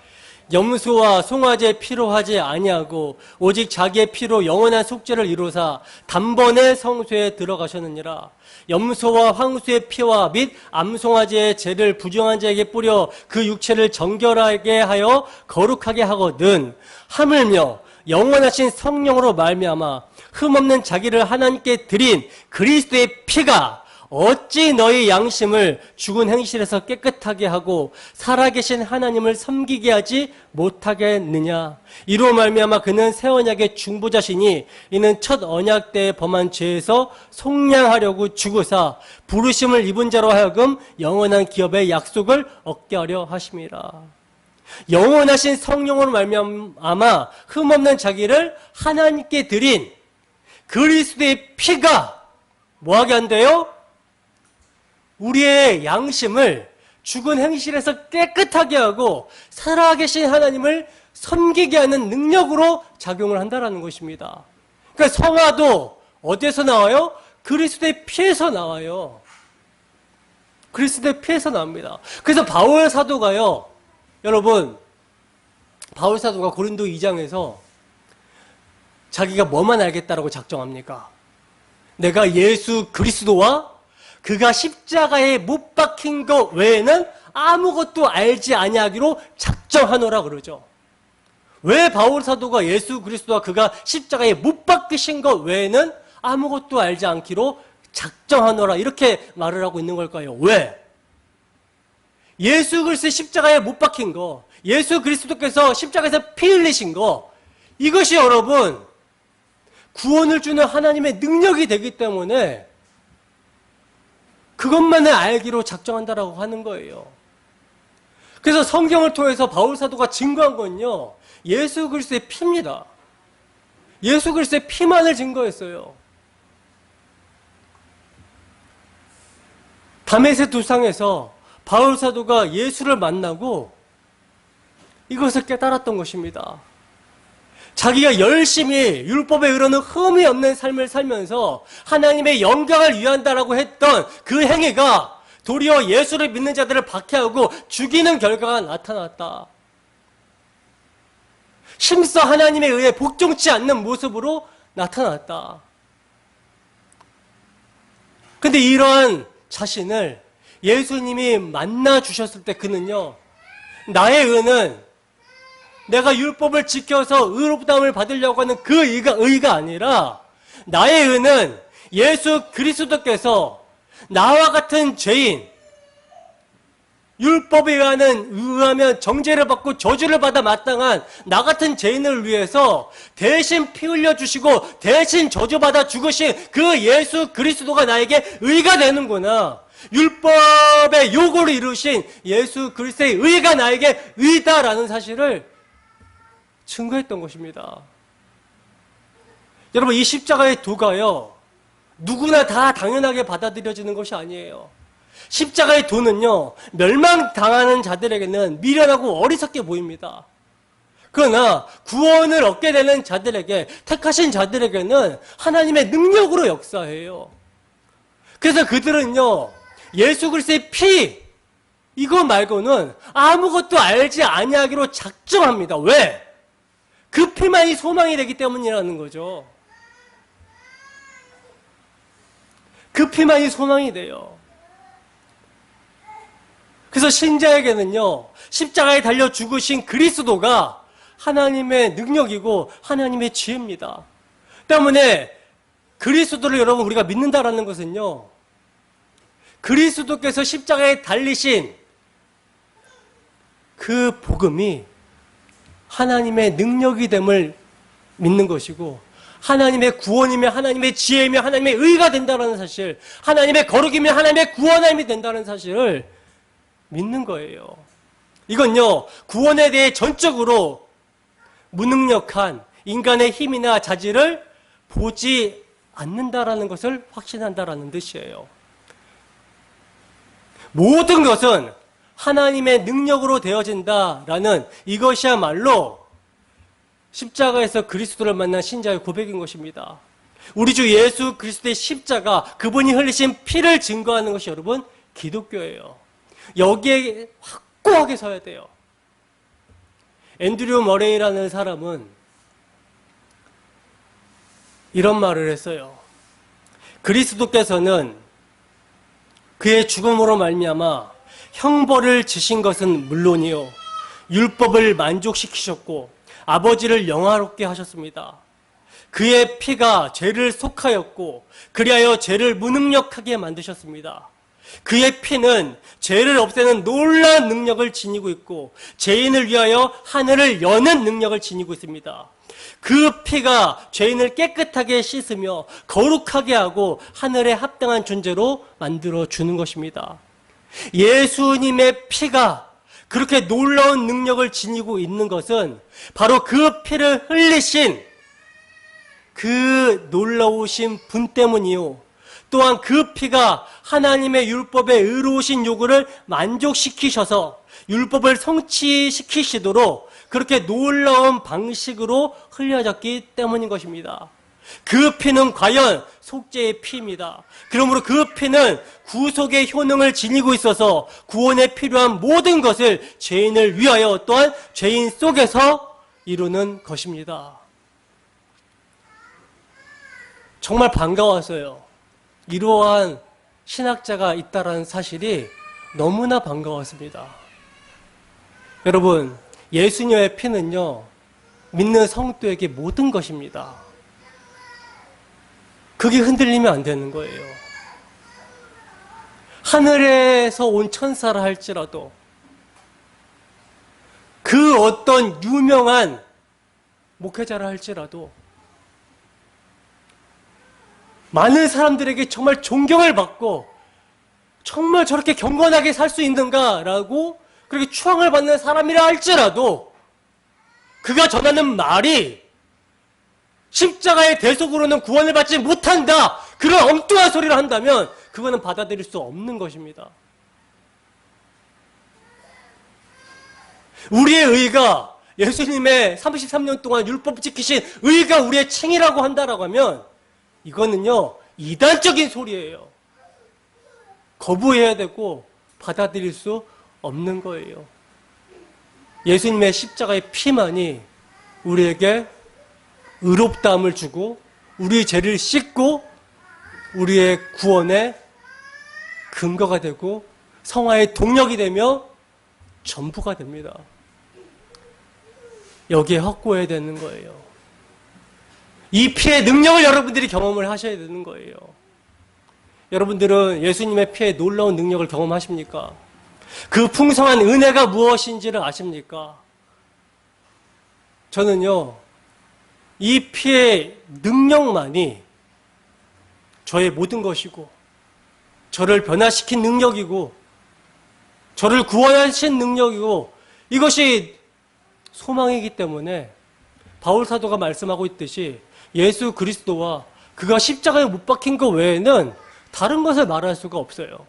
염소와 송아지의 피로 하지 아니하고 오직 자기의 피로 영원한 속죄를 이루사 단번에 성소에 들어가셨느니라. 염소와 황소의 피와 및 암송아지의 죄를 부정한 자에게 뿌려 그 육체를 정결하게 하여 거룩하게 하거든 하물며 영원하신 성령으로 말미암아 흠없는 자기를 하나님께 드린 그리스도의 피가 어찌 너희 양심을 죽은 행실에서 깨끗하게 하고 살아계신 하나님을 섬기게 하지 못하겠느냐. 이로 말미암아 그는 새 언약의 중보자시니 이는 첫 언약 때에 범한 죄에서 속량하려고 죽으사 부르심을 입은 자로 하여금 영원한 기업의 약속을 얻게 하려 하심이라. 영원하신 성령으로 말미암아 흠없는 자기를 하나님께 드린 그리스도의 피가 뭐하게 한대요? 우리의 양심을 죽은 행실에서 깨끗하게 하고 살아계신 하나님을 섬기게 하는 능력으로 작용을 한다는 것입니다. 그러니까 성화도 어디에서 나와요? 그리스도의 피에서 나와요. 그리스도의 피에서 나옵니다. 그래서 바울 사도가요, 여러분, 바울 사도가 고린도 2장에서 자기가 뭐만 알겠다라고 작정합니까? 내가 예수 그리스도와 그가 십자가에 못 박힌 것 외에는 아무것도 알지 아니하기로 작정하노라 그러죠. 왜 바울 사도가 예수 그리스도와 그가 십자가에 못 박히신 것 외에는 아무것도 알지 않기로 작정하노라 이렇게 말을 하고 있는 걸까요? 왜? 예수 그리스도의 십자가에 못 박힌 거, 예수 그리스도께서 십자가에서 피 흘리신 거, 이것이 여러분 구원을 주는 하나님의 능력이 되기 때문에 그것만을 알기로 작정한다라고 하는 거예요. 그래서 성경을 통해서 바울 사도가 증거한 건요, 예수 그리스도의 피입니다. 예수 그리스도의 피만을 증거했어요. 다메섹 두상에서 바울 사도가 예수를 만나고 이것을 깨달았던 것입니다. 자기가 열심히 율법에 의로는 흠이 없는 삶을 살면서 하나님의 영광을 위한다라고 했던 그 행위가 도리어 예수를 믿는 자들을 박해하고 죽이는 결과가 나타났다. 심서 하나님에 의해 복종치 않는 모습으로 나타났다. 근데 이러한 자신을 예수님이 만나 주셨을 때 그는요, 나의 의는 내가 율법을 지켜서 의롭다함을 받으려고 하는 그 의가 아니라 나의 의는 예수 그리스도께서 나와 같은 죄인, 율법에 의하면 정죄를 받고 저주를 받아 마땅한 나 같은 죄인을 위해서 대신 피 흘려주시고 대신 저주받아 죽으신 그 예수 그리스도가 나에게 의가 되는구나. 율법의 요구를 이루신 예수 그리스도의 의가 나에게 의다라는 사실을 증거했던 것입니다. 여러분, 이 십자가의 도가요, 누구나 다 당연하게 받아들여지는 것이 아니에요. 십자가의 도는요, 멸망당하는 자들에게는 미련하고 어리석게 보입니다. 그러나 구원을 얻게 되는 자들에게, 택하신 자들에게는 하나님의 능력으로 역사해요. 그래서 그들은요, 예수 그리스도의 피, 이거 말고는 아무것도 알지 아니하기로 작정합니다. 왜? 그 피만이 소망이 되기 때문이라는 거죠. 그 피만이 소망이 돼요. 그래서 신자에게는요, 십자가에 달려 죽으신 그리스도가 하나님의 능력이고 하나님의 지혜입니다. 때문에 그리스도를 여러분 우리가 믿는다라는 것은요, 그리스도께서 십자가에 달리신 그 복음이 하나님의 능력이 됨을 믿는 것이고, 하나님의 구원이며 하나님의 지혜이며 하나님의 의가 된다는 사실, 하나님의 거룩이며 하나님의 구원함이 된다는 사실을 믿는 거예요. 이건요, 구원에 대해 전적으로 무능력한 인간의 힘이나 자질을 보지 않는다라는 것을 확신한다라는 뜻이에요. 모든 것은 하나님의 능력으로 되어진다라는 이것이야말로 십자가에서 그리스도를 만난 신자의 고백인 것입니다. 우리 주 예수 그리스도의 십자가, 그분이 흘리신 피를 증거하는 것이 여러분 기독교예요. 여기에 확고하게 서야 돼요. 앤드류 머레이라는 사람은 이런 말을 했어요. 그리스도께서는 그의 죽음으로 말미암아 형벌을 지신 것은 물론이요, 율법을 만족시키셨고 아버지를 영화롭게 하셨습니다. 그의 피가 죄를 속하였고 그리하여 죄를 무능력하게 만드셨습니다. 그의 피는 죄를 없애는 놀라운 능력을 지니고 있고 죄인을 위하여 하늘을 여는 능력을 지니고 있습니다. 그 피가 죄인을 깨끗하게 씻으며 거룩하게 하고 하늘에 합당한 존재로 만들어 주는 것입니다. 예수님의 피가 그렇게 놀라운 능력을 지니고 있는 것은 바로 그 피를 흘리신 그 놀라우신 분 때문이요, 또한 그 피가 하나님의 율법의 의로우신 요구를 만족시키셔서 율법을 성취시키시도록 그렇게 놀라운 방식으로 흘려졌기 때문인 것입니다. 그 피는 과연 속죄의 피입니다. 그러므로 그 피는 구속의 효능을 지니고 있어서 구원에 필요한 모든 것을 죄인을 위하여 또한 죄인 속에서 이루는 것입니다. 정말 반가웠어요. 이러한 신학자가 있다는 사실이 너무나 반가웠습니다. 여러분, 예수님의 피는요, 믿는 성도에게 모든 것입니다. 그게 흔들리면 안 되는 거예요. 하늘에서 온 천사라 할지라도, 그 어떤 유명한 목회자라 할지라도, 많은 사람들에게 정말 존경을 받고 정말 저렇게 경건하게 살 수 있는가라고 그렇게 추앙을 받는 사람이라 할지라도 그가 전하는 말이 십자가의 대속으로는 구원을 받지 못한다, 그런 엉뚱한 소리를 한다면 그거는 받아들일 수 없는 것입니다. 우리의 의가 예수님의 33년 동안 율법 지키신 의가 우리의 칭이라고 한다라고 하면 이거는요 이단적인 소리예요. 거부해야 되고 받아들일 수 없는 거예요. 예수님의 십자가의 피만이 우리에게 의롭다함을 주고 우리의 죄를 씻고 우리의 구원의 근거가 되고 성화의 동력이 되며 전부가 됩니다. 여기에 확고해야 되는 거예요. 이 피의 능력을 여러분들이 경험을 하셔야 되는 거예요. 여러분들은 예수님의 피의 놀라운 능력을 경험하십니까? 그 풍성한 은혜가 무엇인지를 아십니까? 저는요, 이 피의 능력만이 저의 모든 것이고, 저를 변화시킨 능력이고, 저를 구원하신 능력이고, 이것이 소망이기 때문에 바울 사도가 말씀하고 있듯이 예수 그리스도와 그가 십자가에 못 박힌 것 외에는 다른 것을 말할 수가 없어요.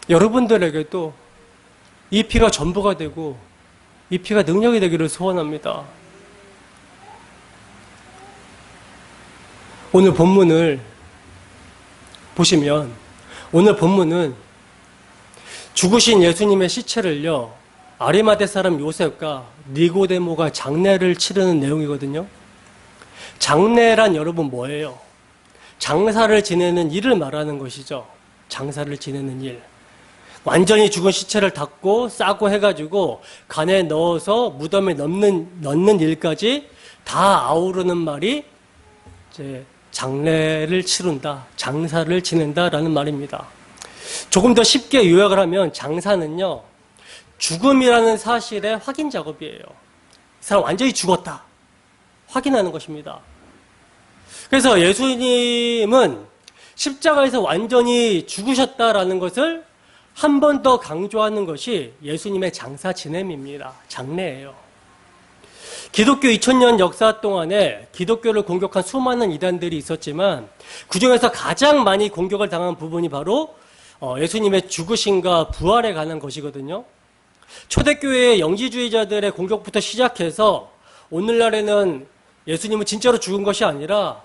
여러분들에게도 이 피가 전부가 되고 이 피가 능력이 되기를 소원합니다. 오늘 본문을 보시면 오늘 본문은 죽으신 예수님의 시체를요 아리마대 사람 요셉과 니고데모가 장례를 치르는 내용이거든요. 장례란 여러분 뭐예요? 장사를 지내는 일을 말하는 것이죠. 장사를 지내는 일. 완전히 죽은 시체를 닦고 싸고 해가지고 간에 넣어서 무덤에 넣는 일까지 다 아우르는 말이 이제 장례를 치른다, 장사를 지낸다라는 말입니다. 조금 더 쉽게 요약을 하면 장사는요, 죽음이라는 사실의 확인 작업이에요. 이 사람 완전히 죽었다. 확인하는 것입니다. 그래서 예수님은 십자가에서 완전히 죽으셨다라는 것을 한 번 더 강조하는 것이 예수님의 장사 지냄입니다. 장례예요. 기독교 2000년 역사 동안에 기독교를 공격한 수많은 이단들이 있었지만 그중에서 가장 많이 공격을 당한 부분이 바로 예수님의 죽으심과 부활에 관한 것이거든요. 초대교회의 영지주의자들의 공격부터 시작해서 오늘날에는 예수님은 진짜로 죽은 것이 아니라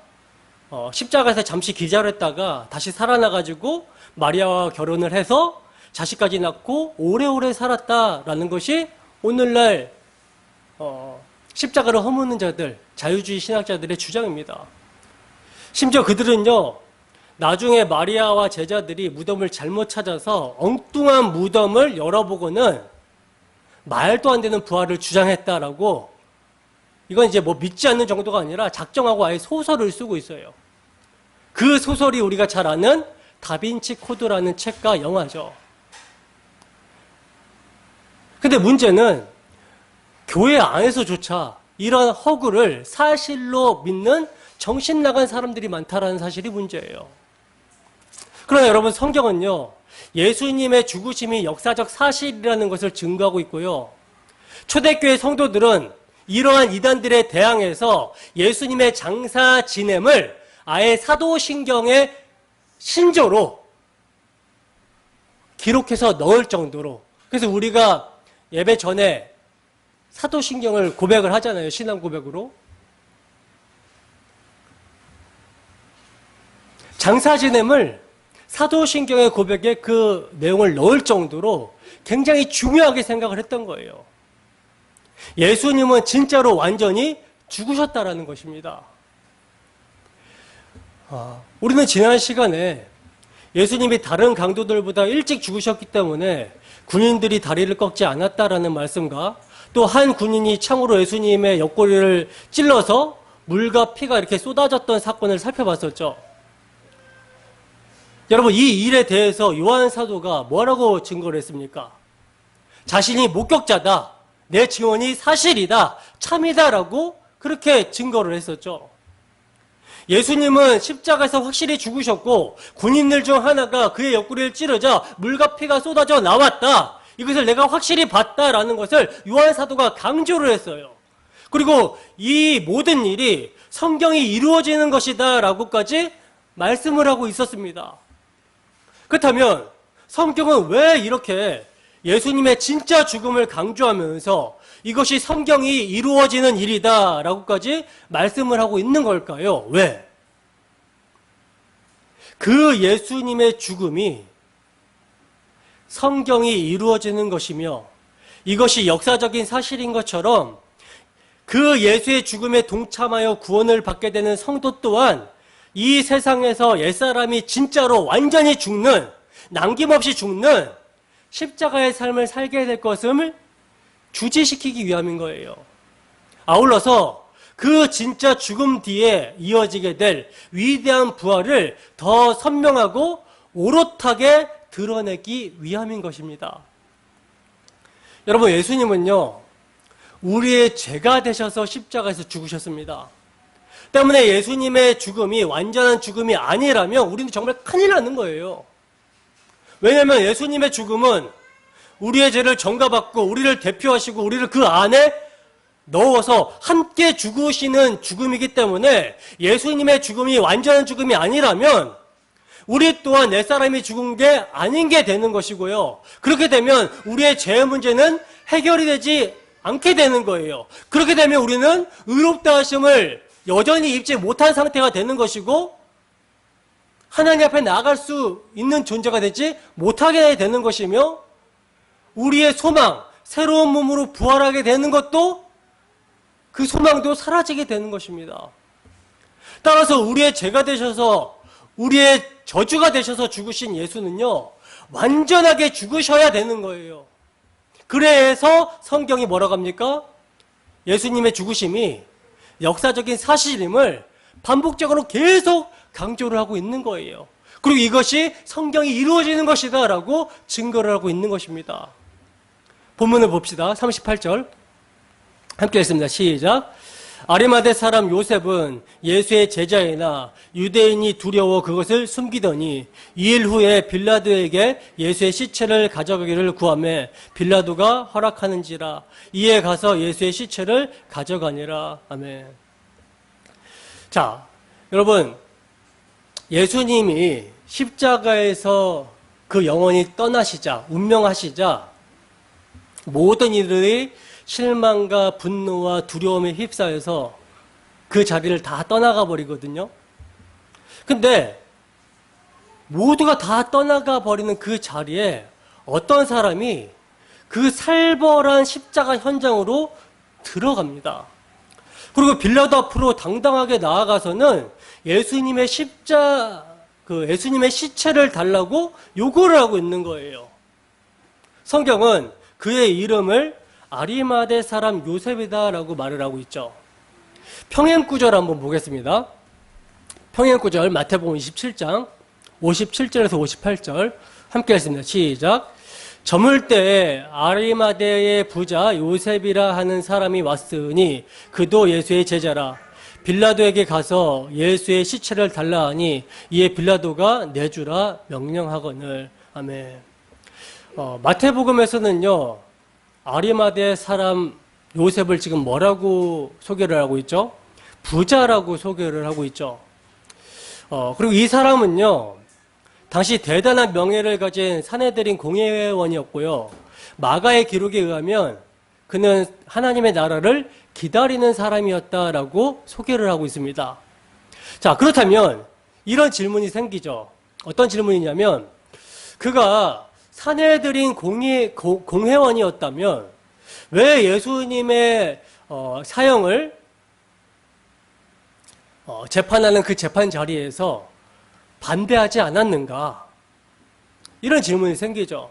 십자가에서 잠시 기절했다가 다시 살아나가지고 마리아와 결혼을 해서 자식까지 낳고 오래오래 살았다라는 것이 오늘날 십자가를 허무는 자들, 자유주의 신학자들의 주장입니다. 심지어 그들은요, 나중에 마리아와 제자들이 무덤을 잘못 찾아서 엉뚱한 무덤을 열어보고는 말도 안 되는 부활을 주장했다라고, 이건 이제 뭐 믿지 않는 정도가 아니라 작정하고 아예 소설을 쓰고 있어요. 그 소설이 우리가 잘 아는 다빈치 코드라는 책과 영화죠. 근데 문제는 교회 안에서조차 이런 허구를 사실로 믿는 정신 나간 사람들이 많다라는 사실이 문제예요. 그러나 여러분, 성경은요, 예수님의 죽으심이 역사적 사실이라는 것을 증거하고 있고요. 초대교회 성도들은 이러한 이단들에 대항해서 예수님의 장사 지냄을 아예 사도신경의 신조로 기록해서 넣을 정도로, 그래서 우리가 예배 전에 사도신경을 고백을 하잖아요. 신앙 고백으로. 장사 지냄을 사도신경의 고백에 그 내용을 넣을 정도로 굉장히 중요하게 생각을 했던 거예요. 예수님은 진짜로 완전히 죽으셨다라는 것입니다. 우리는 지난 시간에 예수님이 다른 강도들보다 일찍 죽으셨기 때문에 군인들이 다리를 꺾지 않았다라는 말씀과 또 한 군인이 창으로 예수님의 옆구리를 찔러서 물과 피가 이렇게 쏟아졌던 사건을 살펴봤었죠. 여러분, 이 일에 대해서 요한 사도가 뭐라고 증거를 했습니까? 자신이 목격자다, 내 증언이 사실이다, 참이다라고 그렇게 증거를 했었죠. 예수님은 십자가에서 확실히 죽으셨고 군인들 중 하나가 그의 옆구리를 찌르자 물과 피가 쏟아져 나왔다. 이것을 내가 확실히 봤다라는 것을 요한 사도가 강조를 했어요. 그리고 이 모든 일이 성경이 이루어지는 것이다 라고까지 말씀을 하고 있었습니다. 그렇다면 성경은 왜 이렇게 예수님의 진짜 죽음을 강조하면서 이것이 성경이 이루어지는 일이다 라고까지 말씀을 하고 있는 걸까요? 왜? 그 예수님의 죽음이 성경이 이루어지는 것이며 이것이 역사적인 사실인 것처럼 그 예수의 죽음에 동참하여 구원을 받게 되는 성도 또한 이 세상에서 옛사람이 진짜로 완전히 죽는, 남김없이 죽는 십자가의 삶을 살게 될 것을 주지시키기 위함인 거예요. 아울러서 그 진짜 죽음 뒤에 이어지게 될 위대한 부활을 더 선명하고 오롯하게 드러내기 위함인 것입니다. 여러분, 예수님은요, 우리의 죄가 되셔서 십자가에서 죽으셨습니다. 때문에 예수님의 죽음이 완전한 죽음이 아니라면 우리는 정말 큰일 나는 거예요. 왜냐하면 예수님의 죽음은 우리의 죄를 전가받고 우리를 대표하시고 우리를 그 안에 넣어서 함께 죽으시는 죽음이기 때문에 예수님의 죽음이 완전한 죽음이 아니라면 우리 또한 옛사람이 죽은 게 아닌 게 되는 것이고요. 그렇게 되면 우리의 죄의 문제는 해결이 되지 않게 되는 거예요. 그렇게 되면 우리는 의롭다 하심을 여전히 입지 못한 상태가 되는 것이고 하나님 앞에 나아갈 수 있는 존재가 되지 못하게 되는 것이며 우리의 소망, 새로운 몸으로 부활하게 되는 것도 그 소망도 사라지게 되는 것입니다. 따라서 우리의 죄가 되셔서 우리의 저주가 되셔서 죽으신 예수는요, 완전하게 죽으셔야 되는 거예요. 그래서 성경이 뭐라고 합니까? 예수님의 죽으심이 역사적인 사실임을 반복적으로 계속 강조를 하고 있는 거예요. 그리고 이것이 성경이 이루어지는 것이다 라고 증거를 하고 있는 것입니다. 본문을 봅시다. 38절 함께 읽습니다. 시작. 아리마대 사람 요셉은 예수의 제자이나 유대인이 두려워 그것을 숨기더니 2일 후에 빌라도에게 예수의 시체를 가져가기를 구하매 빌라도가 허락하는지라. 이에 가서 예수의 시체를 가져가니라. 아멘. 자, 여러분, 예수님이 십자가에서 그 영원히 떠나시자, 운명하시자 모든 이들이 실망과 분노와 두려움에 휩싸여서 그 자리를 다 떠나가 버리거든요. 근데 모두가 다 떠나가 버리는 그 자리에 어떤 사람이 그 살벌한 십자가 현장으로 들어갑니다. 그리고 빌라도 앞으로 당당하게 나아가서는 예수님의 예수님의 시체를 달라고 요구를 하고 있는 거예요. 성경은 그의 이름을 아리마대 사람 요셉이다라고 말을 하고 있죠. 평행구절 한번 보겠습니다. 평행구절 마태복음 27장 57절에서 58절 함께 읽습니다. 시작. 저물 때에 아리마대의 부자 요셉이라 하는 사람이 왔으니 그도 예수의 제자라. 빌라도에게 가서 예수의 시체를 달라 하니 이에 빌라도가 내주라 명령하거늘. 아멘. 마태복음에서는요, 아리마대 사람 요셉을 지금 뭐라고 소개를 하고 있죠? 부자라고 소개를 하고 있죠. 그리고 이 사람은요, 당시 대단한 명예를 가진 산헤드린 공회원이었고요. 마가의 기록에 의하면 그는 하나님의 나라를 기다리는 사람이었다라고 소개를 하고 있습니다. 자, 그렇다면 이런 질문이 생기죠. 어떤 질문이냐면, 그가 산헤드린 공회원이었다면 왜 예수님의 사형을 재판하는 그 재판 자리에서 반대하지 않았는가? 이런 질문이 생기죠.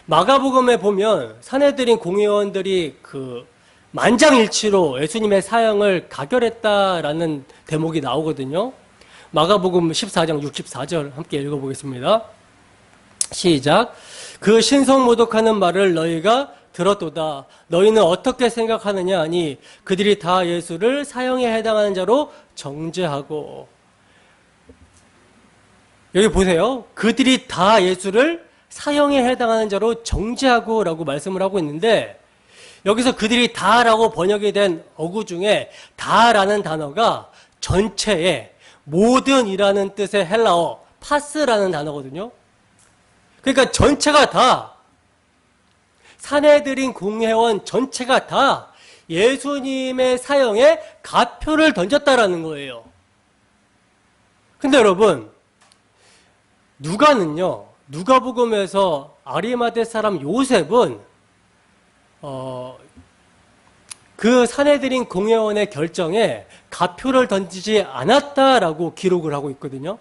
마가복음에 보면 산헤드린 공회원들이 그 만장일치로 예수님의 사형을 가결했다라는 대목이 나오거든요. 마가복음 14장 64절 함께 읽어보겠습니다. 시작. 그 신성모독하는 말을 너희가 들었도다. 너희는 어떻게 생각하느냐 하니 그들이 다 예수를 사형에 해당하는 자로 정죄하고. 여기 보세요. 그들이 다 예수를 사형에 해당하는 자로 정죄하고 라고 말씀을 하고 있는데 여기서 그들이 다라고 번역이 된 어구 중에 다라는 단어가 전체의 모든이라는 뜻의 헬라어 파스라는 단어거든요. 그러니까 전체가 다, 사내들인 공회원 전체가 다 예수님의 사형에 가표를 던졌다라는 거예요. 근데 여러분, 누가복음에서 아리마대 사람 요셉은 그 사내들인 공회원의 결정에 가표를 던지지 않았다라고 기록을 하고 있거든요.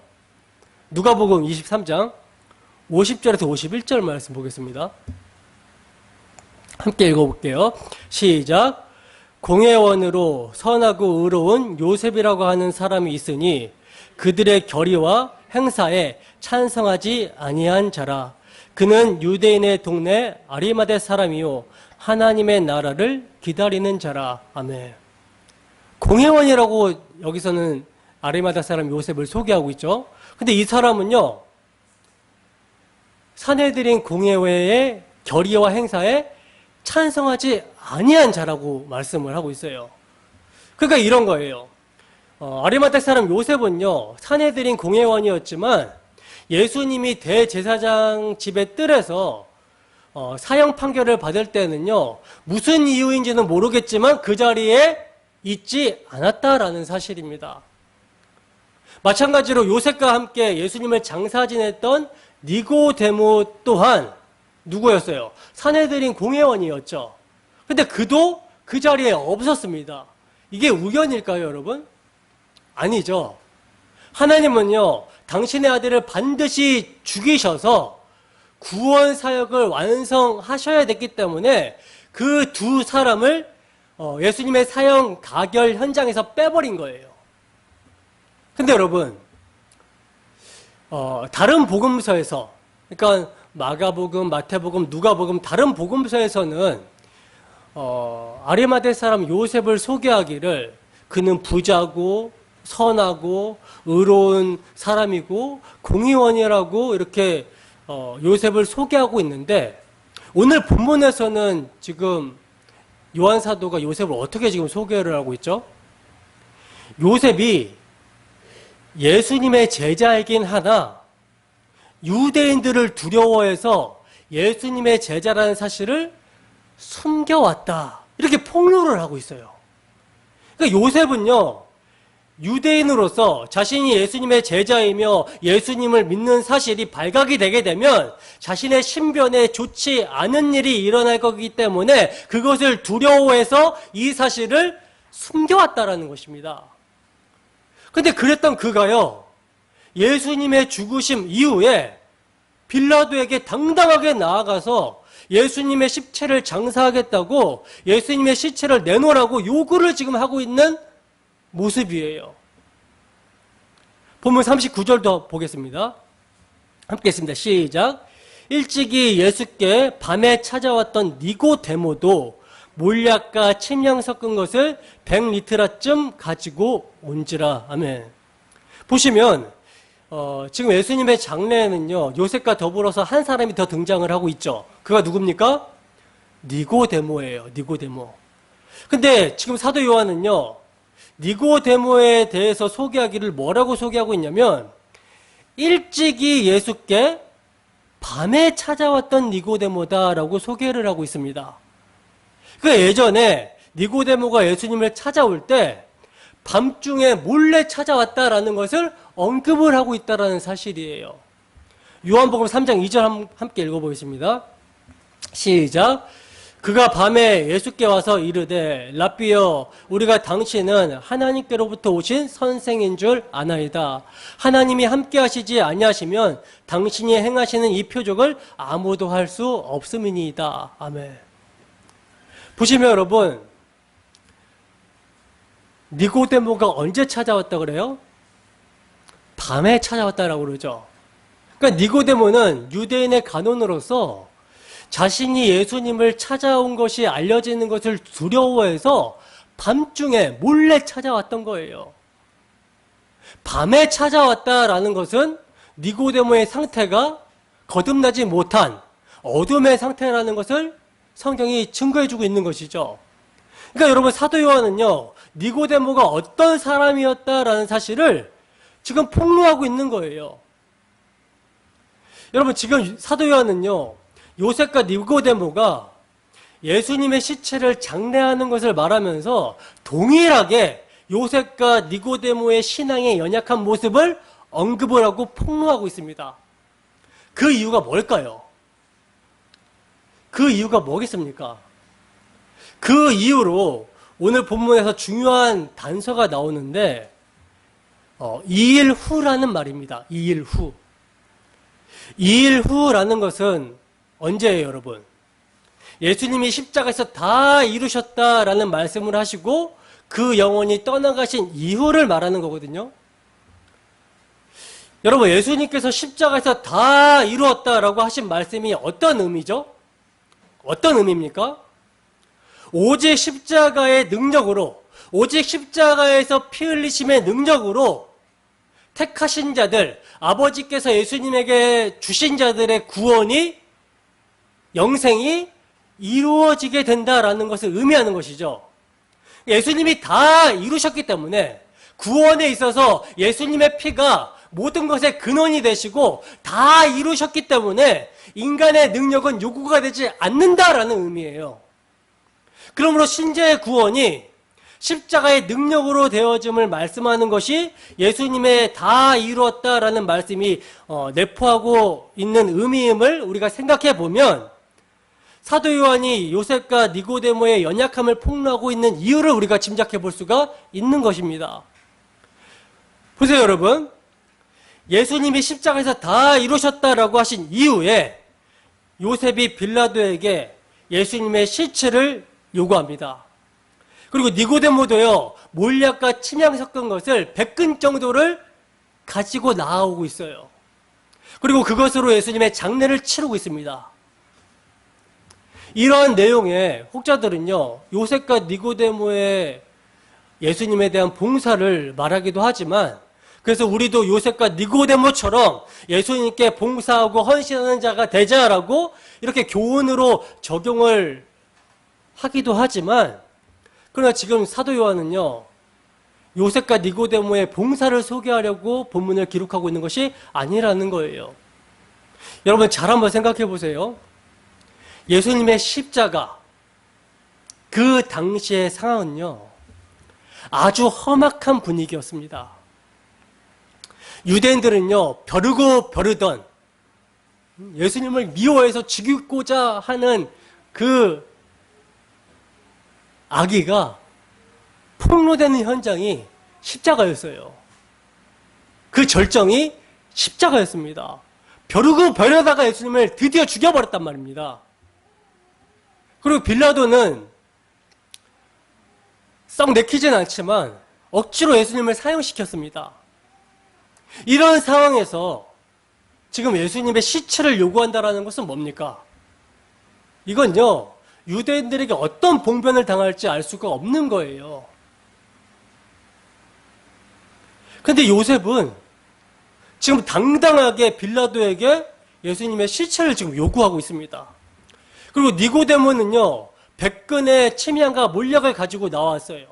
누가복음 23장 50절에서 51절 말씀 보겠습니다. 함께 읽어볼게요. 시작. 공회원으로 선하고 의로운 요셉이라고 하는 사람이 있으니 그들의 결의와 행사에 찬성하지 아니한 자라. 그는 유대인의 동네 아리마대 사람이요 하나님의 나라를 기다리는 자라. 아멘. 공회원이라고 여기서는 아리마대 사람 요셉을 소개하고 있죠. 근데 이 사람은요, 사내들인 공회회의 결의와 행사에 찬성하지 아니한 자라고 말씀을 하고 있어요. 그러니까 이런 거예요. 아리마대 사람 요셉은요, 사내들인 공회원이었지만 예수님이 대제사장 집의 뜰에서 사형 판결을 받을 때는요, 무슨 이유인지는 모르겠지만 그 자리에 있지 않았다라는 사실입니다. 마찬가지로 요셉과 함께 예수님을 장사 지냈던 니고데모 또한 누구였어요? 사내들인 공회원이었죠. 근데 그도 그 자리에 없었습니다. 이게 우연일까요, 여러분? 아니죠. 하나님은요, 당신의 아들을 반드시 죽이셔서 구원 사역을 완성하셔야 됐기 때문에 그 두 사람을 예수님의 사형 가결 현장에서 빼버린 거예요. 근데 여러분, 다른 복음서에서, 그러니까 마가복음, 마태복음, 누가복음 다른 복음서에서는 아리마대 사람 요셉을 소개하기를 그는 부자고 선하고 의로운 사람이고 공의원이라고 이렇게 요셉을 소개하고 있는데, 오늘 본문에서는 지금 요한 사도가 요셉을 어떻게 지금 소개를 하고 있죠? 요셉이 예수님의 제자이긴 하나 유대인들을 두려워해서 예수님의 제자라는 사실을 숨겨왔다, 이렇게 폭로를 하고 있어요. 그러니까 요셉은요, 유대인으로서 자신이 예수님의 제자이며 예수님을 믿는 사실이 발각이 되게 되면 자신의 신변에 좋지 않은 일이 일어날 거기 때문에 그것을 두려워해서 이 사실을 숨겨왔다라는 것입니다. 근데 그랬던 그가요, 예수님의 죽으심 이후에 빌라도에게 당당하게 나아가서 예수님의 시체를 장사하겠다고 예수님의 시체를 내놓으라고 요구를 지금 하고 있는 모습이에요. 본문 39절도 보겠습니다. 함께 했습니다. 시작. 일찍이 예수께 밤에 찾아왔던 니고데모도 몰약과 침량 섞은 것을 100리트라쯤 가지고 온지라. 아멘. 보시면 지금 예수님의 장례에는요, 요셉과 더불어서 한 사람이 더 등장을 하고 있죠. 그가 누굽니까? 니고데모예요. 니고데모. 근데 지금 사도 요한은요, 니고데모에 대해서 소개하기를 뭐라고 소개하고 있냐면, 일찍이 예수께 밤에 찾아왔던 니고데모다라고 소개를 하고 있습니다. 그 예전에 니고데모가 예수님을 찾아올 때 밤중에 몰래 찾아왔다라는 것을 언급을 하고 있다라는 사실이에요. 요한복음 3장 2절 함께 읽어보겠습니다. 시작. 그가 밤에 예수께 와서 이르되 랍비여, 우리가 당신은 하나님께로부터 오신 선생인 줄 아나이다. 하나님이 함께 하시지 아니하시면 당신이 행하시는 이 표적을 아무도 할 수 없음이니이다. 아멘. 보시면 여러분, 니고데모가 언제 찾아왔다 그래요? 밤에 찾아왔다라고 그러죠. 그러니까 니고데모는 유대인의 간원으로서 자신이 예수님을 찾아온 것이 알려지는 것을 두려워해서 밤중에 몰래 찾아왔던 거예요. 밤에 찾아왔다라는 것은 니고데모의 상태가 거듭나지 못한 어둠의 상태라는 것을 성경이 증거해주고 있는 것이죠. 그러니까 여러분, 사도 요한은요, 니고데모가 어떤 사람이었다라는 사실을 지금 폭로하고 있는 거예요. 여러분, 지금 사도 요한은요, 요셉과 니고데모가 예수님의 시체를 장례하는 것을 말하면서 동일하게 요셉과 니고데모의 신앙의 연약한 모습을 언급을 하고 폭로하고 있습니다. 그 이유가 뭘까요? 그 이유가 뭐겠습니까? 그 이유로 오늘 본문에서 중요한 단서가 나오는데 2일 후라는 말입니다. 2일 후. 2일 후라는 것은 언제예요, 여러분? 예수님이 십자가에서 다 이루셨다라는 말씀을 하시고 그 영혼이 떠나가신 이후를 말하는 거거든요. 여러분, 예수님께서 십자가에서 다 이루었다라고 하신 말씀이 어떤 의미죠? 어떤 의미입니까? 오직 십자가의 능력으로, 오직 십자가에서 피 흘리심의 능력으로 택하신 자들, 아버지께서 예수님에게 주신 자들의 구원이, 영생이 이루어지게 된다라는 것을 의미하는 것이죠. 예수님이 다 이루셨기 때문에 구원에 있어서 예수님의 피가 모든 것의 근원이 되시고 다 이루셨기 때문에 인간의 능력은 요구가 되지 않는다라는 의미예요. 그러므로 신자의 구원이 십자가의 능력으로 되어짐을 말씀하는 것이 예수님의 다 이루었다라는 말씀이 내포하고 있는 의미임을 우리가 생각해 보면 사도 요한이 요셉과 니고데모의 연약함을 폭로하고 있는 이유를 우리가 짐작해 볼 수가 있는 것입니다. 보세요, 여러분. 예수님이 십자가에서 다 이루셨다라고 하신 이후에 요셉이 빌라도에게 예수님의 시체를 요구합니다. 그리고 니고데모도요, 몰약과 침향 섞은 것을 100근 정도를 가지고 나오고 있어요. 그리고 그것으로 예수님의 장례를 치르고 있습니다. 이러한 내용의 혹자들은요, 요셉과 니고데모의 예수님에 대한 봉사를 말하기도 하지만, 그래서 우리도 요셉과 니고데모처럼 예수님께 봉사하고 헌신하는 자가 되자라고 이렇게 교훈으로 적용을 하기도 하지만, 그러나 지금 사도 요한은요, 요셉과 니고데모의 봉사를 소개하려고 본문을 기록하고 있는 것이 아니라는 거예요. 여러분, 잘 한번 생각해 보세요. 예수님의 십자가, 그 당시의 상황은요, 아주 험악한 분위기였습니다. 유대인들은요, 벼르고 벼르던 예수님을 미워해서 죽이고자 하는 그 악의가 폭로되는 현장이 십자가였어요. 그 절정이 십자가였습니다. 벼르고 벼르다가 예수님을 드디어 죽여버렸단 말입니다. 그리고 빌라도는 썩 내키진 않지만 억지로 예수님을 사형시켰습니다. 이런 상황에서 지금 예수님의 시체를 요구한다는 것은 뭡니까? 이건요, 유대인들에게 어떤 봉변을 당할지 알 수가 없는 거예요. 그런데 요셉은 지금 당당하게 빌라도에게 예수님의 시체를 지금 요구하고 있습니다. 그리고 니고데모는요, 100근의 침향과 몰약을 가지고 나왔어요.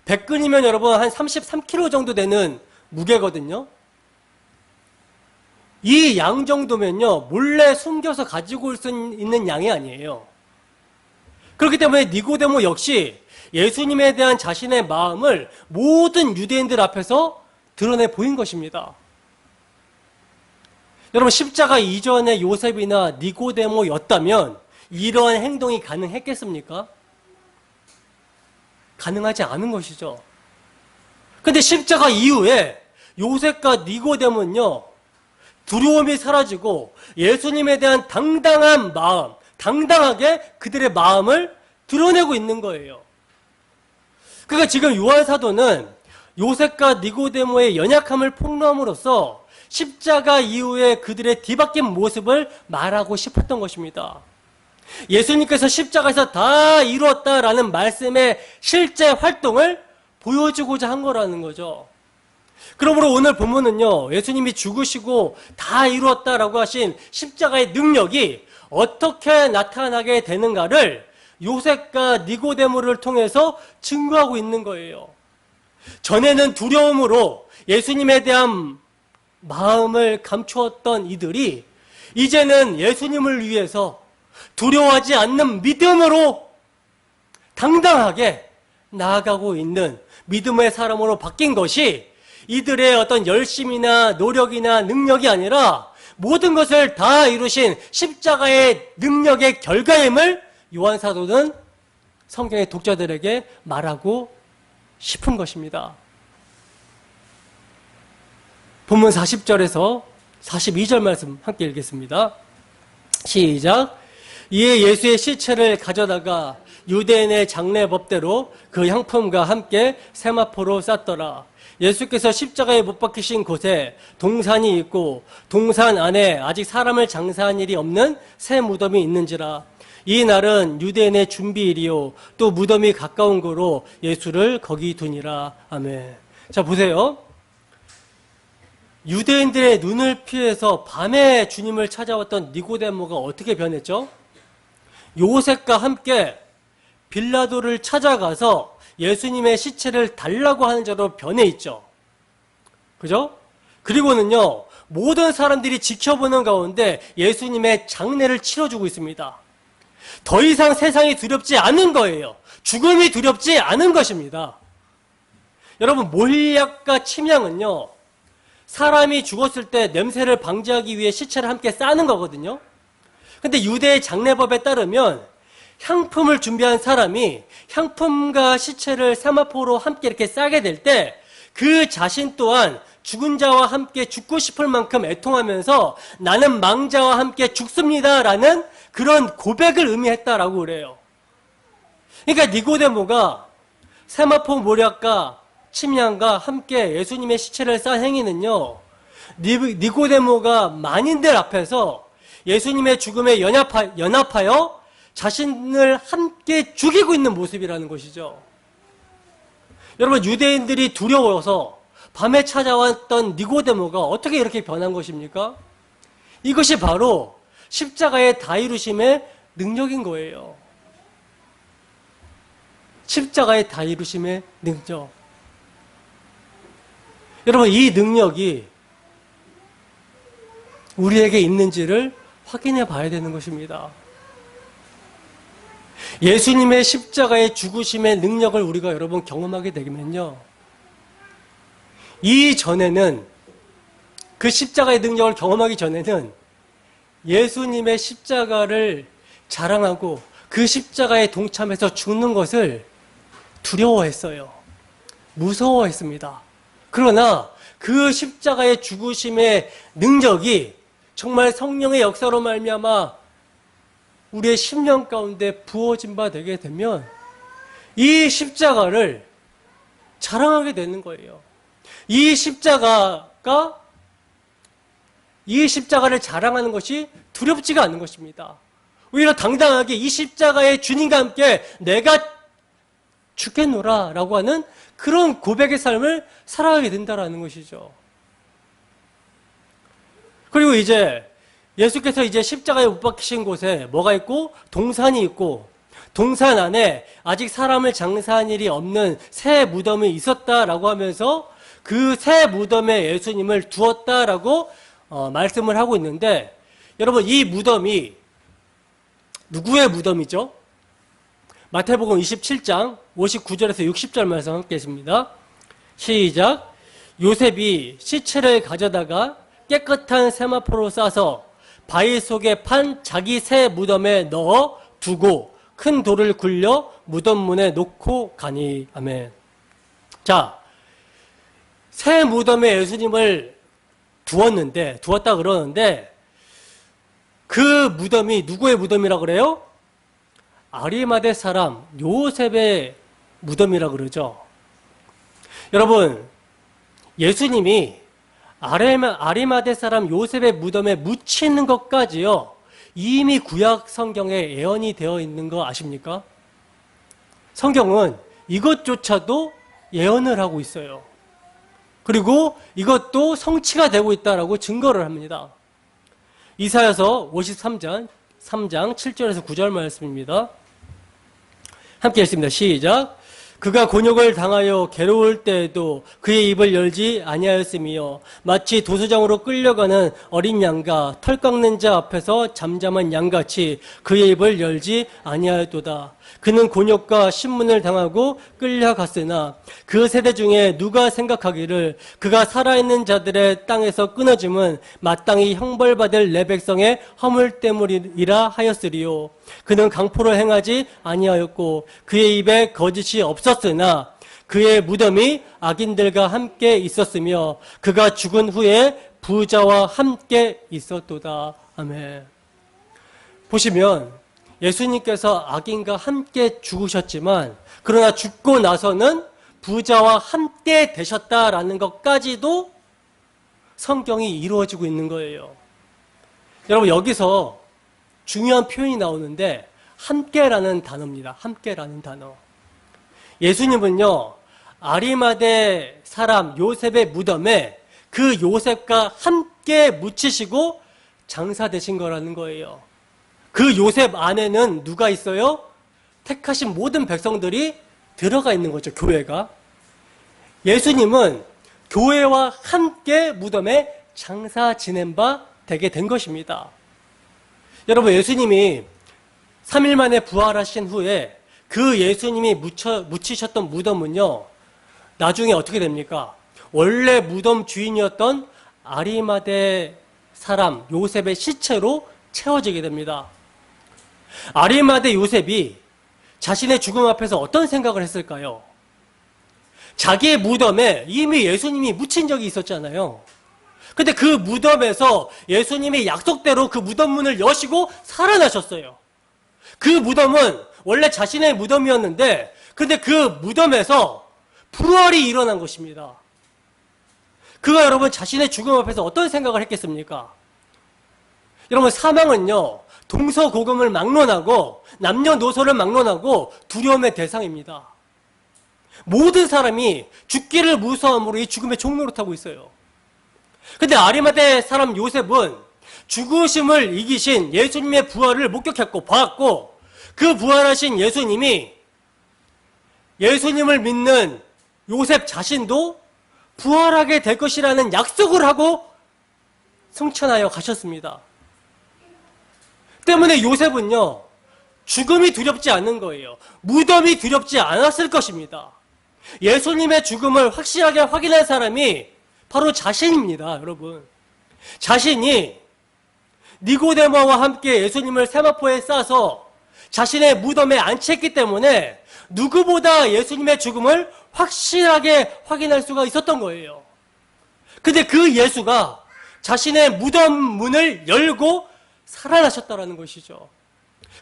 100근이면 여러분 한 33kg 정도 되는 무게거든요. 이 양 정도면요, 몰래 숨겨서 가지고 올 수 있는 양이 아니에요. 그렇기 때문에 니고데모 역시 예수님에 대한 자신의 마음을 모든 유대인들 앞에서 드러내 보인 것입니다. 여러분, 십자가 이전의 요셉이나 니고데모였다면 이러한 행동이 가능했겠습니까? 가능하지 않은 것이죠. 그런데 십자가 이후에 요셉과 니고데모는요, 두려움이 사라지고 예수님에 대한 당당한 마음, 당당하게 그들의 마음을 드러내고 있는 거예요. 그러니까 지금 요한 사도는 요셉과 니고데모의 연약함을 폭로함으로써 십자가 이후에 그들의 뒤바뀐 모습을 말하고 싶었던 것입니다. 예수님께서 십자가에서 다 이루었다라는 말씀의 실제 활동을 보여주고자 한 거라는 거죠. 그러므로 오늘 본문은요, 예수님이 죽으시고 다 이루었다라고 하신 십자가의 능력이 어떻게 나타나게 되는가를 요셉과 니고데모를 통해서 증거하고 있는 거예요. 전에는 두려움으로 예수님에 대한 마음을 감추었던 이들이 이제는 예수님을 위해서 두려워하지 않는 믿음으로 당당하게 나아가고 있는 믿음의 사람으로 바뀐 것이 이들의 어떤 열심이나 노력이나 능력이 아니라 모든 것을 다 이루신 십자가의 능력의 결과임을 요한사도는 성경의 독자들에게 말하고 싶은 것입니다. 본문 40절에서 42절 말씀 함께 읽겠습니다. 시작. 이에 예수의 시체를 가져다가 유대인의 장례법대로 그 향품과 함께 세마포로 쌌더라. 예수께서 십자가에 못 박히신 곳에 동산이 있고 동산 안에 아직 사람을 장사한 일이 없는 새 무덤이 있는지라. 이 날은 유대인의 준비일이요 또 무덤이 가까운 거로 예수를 거기 두니라. 아멘. 자, 보세요. 유대인들의 눈을 피해서 밤에 주님을 찾아왔던 니고데모가 어떻게 변했죠? 요셉과 함께 빌라도를 찾아가서 예수님의 시체를 달라고 하는 자로 변해 있죠. 그죠? 그리고는요, 모든 사람들이 지켜보는 가운데 예수님의 장례를 치러주고 있습니다. 더 이상 세상이 두렵지 않은 거예요. 죽음이 두렵지 않은 것입니다. 여러분, 몰약과 침향은요, 사람이 죽었을 때 냄새를 방지하기 위해 시체를 함께 싸는 거거든요. 근데 유대의 장례법에 따르면 향품을 준비한 사람이 향품과 시체를 세마포로 함께 이렇게 싸게 될 때 그 자신 또한 죽은 자와 함께 죽고 싶을 만큼 애통하면서 나는 망자와 함께 죽습니다라는 그런 고백을 의미했다라고 그래요. 그러니까 니고데모가 세마포 몰약과 침향과 함께 예수님의 시체를 싼 행위는요, 니고데모가 만인들 앞에서 예수님의 죽음에 연합하여 자신을 함께 죽이고 있는 모습이라는 것이죠. 여러분, 유대인들이 두려워서 밤에 찾아왔던 니고데모가 어떻게 이렇게 변한 것입니까? 이것이 바로 십자가의 다 이루심의 능력인 거예요. 십자가의 다 이루심의 능력. 여러분, 이 능력이 우리에게 있는지를 확인해 봐야 되는 것입니다. 예수님의 십자가의 죽으심의 능력을 우리가 여러분 경험하게 되면요, 이전에는, 그 십자가의 능력을 경험하기 전에는 예수님의 십자가를 자랑하고 그 십자가에 동참해서 죽는 것을 두려워했어요. 무서워했습니다. 그러나 그 십자가의 죽으심의 능력이 정말 성령의 역사로 말미암아 우리의 심령 가운데 부어진 바 되게 되면 이 십자가를 자랑하게 되는 거예요. 이 십자가를 자랑하는 것이 두렵지가 않은 것입니다. 오히려 당당하게 이 십자가의 주님과 함께 내가 죽겠노라 라고 하는 그런 고백의 삶을 살아가게 된다는 것이죠. 그리고 이제 예수께서 이제 십자가에 못 박히신 곳에 뭐가 있고 동산이 있고 동산 안에 아직 사람을 장사한 일이 없는 새 무덤이 있었다라고 하면서 그 새 무덤에 예수님을 두었다라고 말씀을 하고 있는데, 여러분, 이 무덤이 누구의 무덤이죠? 마태복음 27장 59절에서 60절 말씀 함께 했습니다. 시작. 요셉이 시체를 가져다가 깨끗한 세마포로 싸서 바위 속에 판 자기 새 무덤에 넣어 두고 큰 돌을 굴려 무덤 문에 놓고 가니. 아멘. 자, 새 무덤에 예수님을 두었다 그러는데 그 무덤이 누구의 무덤이라고 그래요? 아리마대 사람 요셉의 무덤이라고 그러죠. 여러분, 예수님이 아리마대 사람 요셉의 무덤에 묻히는 것까지요, 이미 구약 성경에 예언이 되어 있는 거 아십니까? 성경은 이것조차도 예언을 하고 있어요. 그리고 이것도 성취가 되고 있다라고 증거를 합니다. 이사야서 53장 3장 7절에서 9절 말씀입니다. 함께 읽습니다. 시작. 그가 곤욕을 당하여 괴로울 때에도 그의 입을 열지 아니하였으며 마치 도수장으로 끌려가는 어린 양과 털 깎는 자 앞에서 잠잠한 양같이 그의 입을 열지 아니하였도다. 그는 곤욕과 신문을 당하고 끌려갔으나 그 세대 중에 누가 생각하기를 그가 살아있는 자들의 땅에서 끊어짐은 마땅히 형벌받을 내 백성의 허물 때문이라 하였으리요. 그는 강포를 행하지 아니하였고 그의 입에 거짓이 없었으나 그의 무덤이 악인들과 함께 있었으며 그가 죽은 후에 부자와 함께 있었도다. 아멘. 보시면 예수님께서 악인과 함께 죽으셨지만 그러나 죽고 나서는 부자와 함께 되셨다라는 것까지도 성경이 이루어지고 있는 거예요. 여러분 여기서 중요한 표현이 나오는데 함께라는 단어입니다. 함께라는 단어. 예수님은요 아리마대 사람 요셉의 무덤에 그 요셉과 함께 묻히시고 장사되신 거라는 거예요. 그 요셉 안에는 누가 있어요? 택하신 모든 백성들이 들어가 있는 거죠. 교회가. 예수님은 교회와 함께 무덤에 장사 지낸 바 되게 된 것입니다. 여러분 예수님이 3일 만에 부활하신 후에 그 예수님이 묻히셨던 무덤은요 나중에 어떻게 됩니까? 원래 무덤 주인이었던 아리마대 사람 요셉의 시체로 채워지게 됩니다. 아리마대 요셉이 자신의 죽음 앞에서 어떤 생각을 했을까요? 자기의 무덤에 이미 예수님이 묻힌 적이 있었잖아요. 근데 그 무덤에서 예수님이 약속대로 그 무덤 문을 여시고 살아나셨어요. 그 무덤은 원래 자신의 무덤이었는데 근데 그 무덤에서 부활이 일어난 것입니다. 그가 여러분 자신의 죽음 앞에서 어떤 생각을 했겠습니까? 여러분 사망은요 동서고금을 막론하고 남녀노소를 막론하고 두려움의 대상입니다. 모든 사람이 죽기를 무서워함으로 이 죽음의 종로를 타고 있어요. 근데 아리마대 사람 요셉은 죽으심을 이기신 예수님의 부활을 목격했고 봤고 그 부활하신 예수님이 예수님을 믿는 요셉 자신도 부활하게 될 것이라는 약속을 하고 승천하여 가셨습니다. 때문에 요셉은요 죽음이 두렵지 않은 거예요. 무덤이 두렵지 않았을 것입니다. 예수님의 죽음을 확실하게 확인한 사람이 바로 자신입니다. 여러분 자신이 니고데모와 함께 예수님을 세마포에 싸서 자신의 무덤에 안치했기 때문에 누구보다 예수님의 죽음을 확실하게 확인할 수가 있었던 거예요. 근데 그 예수가 자신의 무덤 문을 열고 살아나셨다는 것이죠.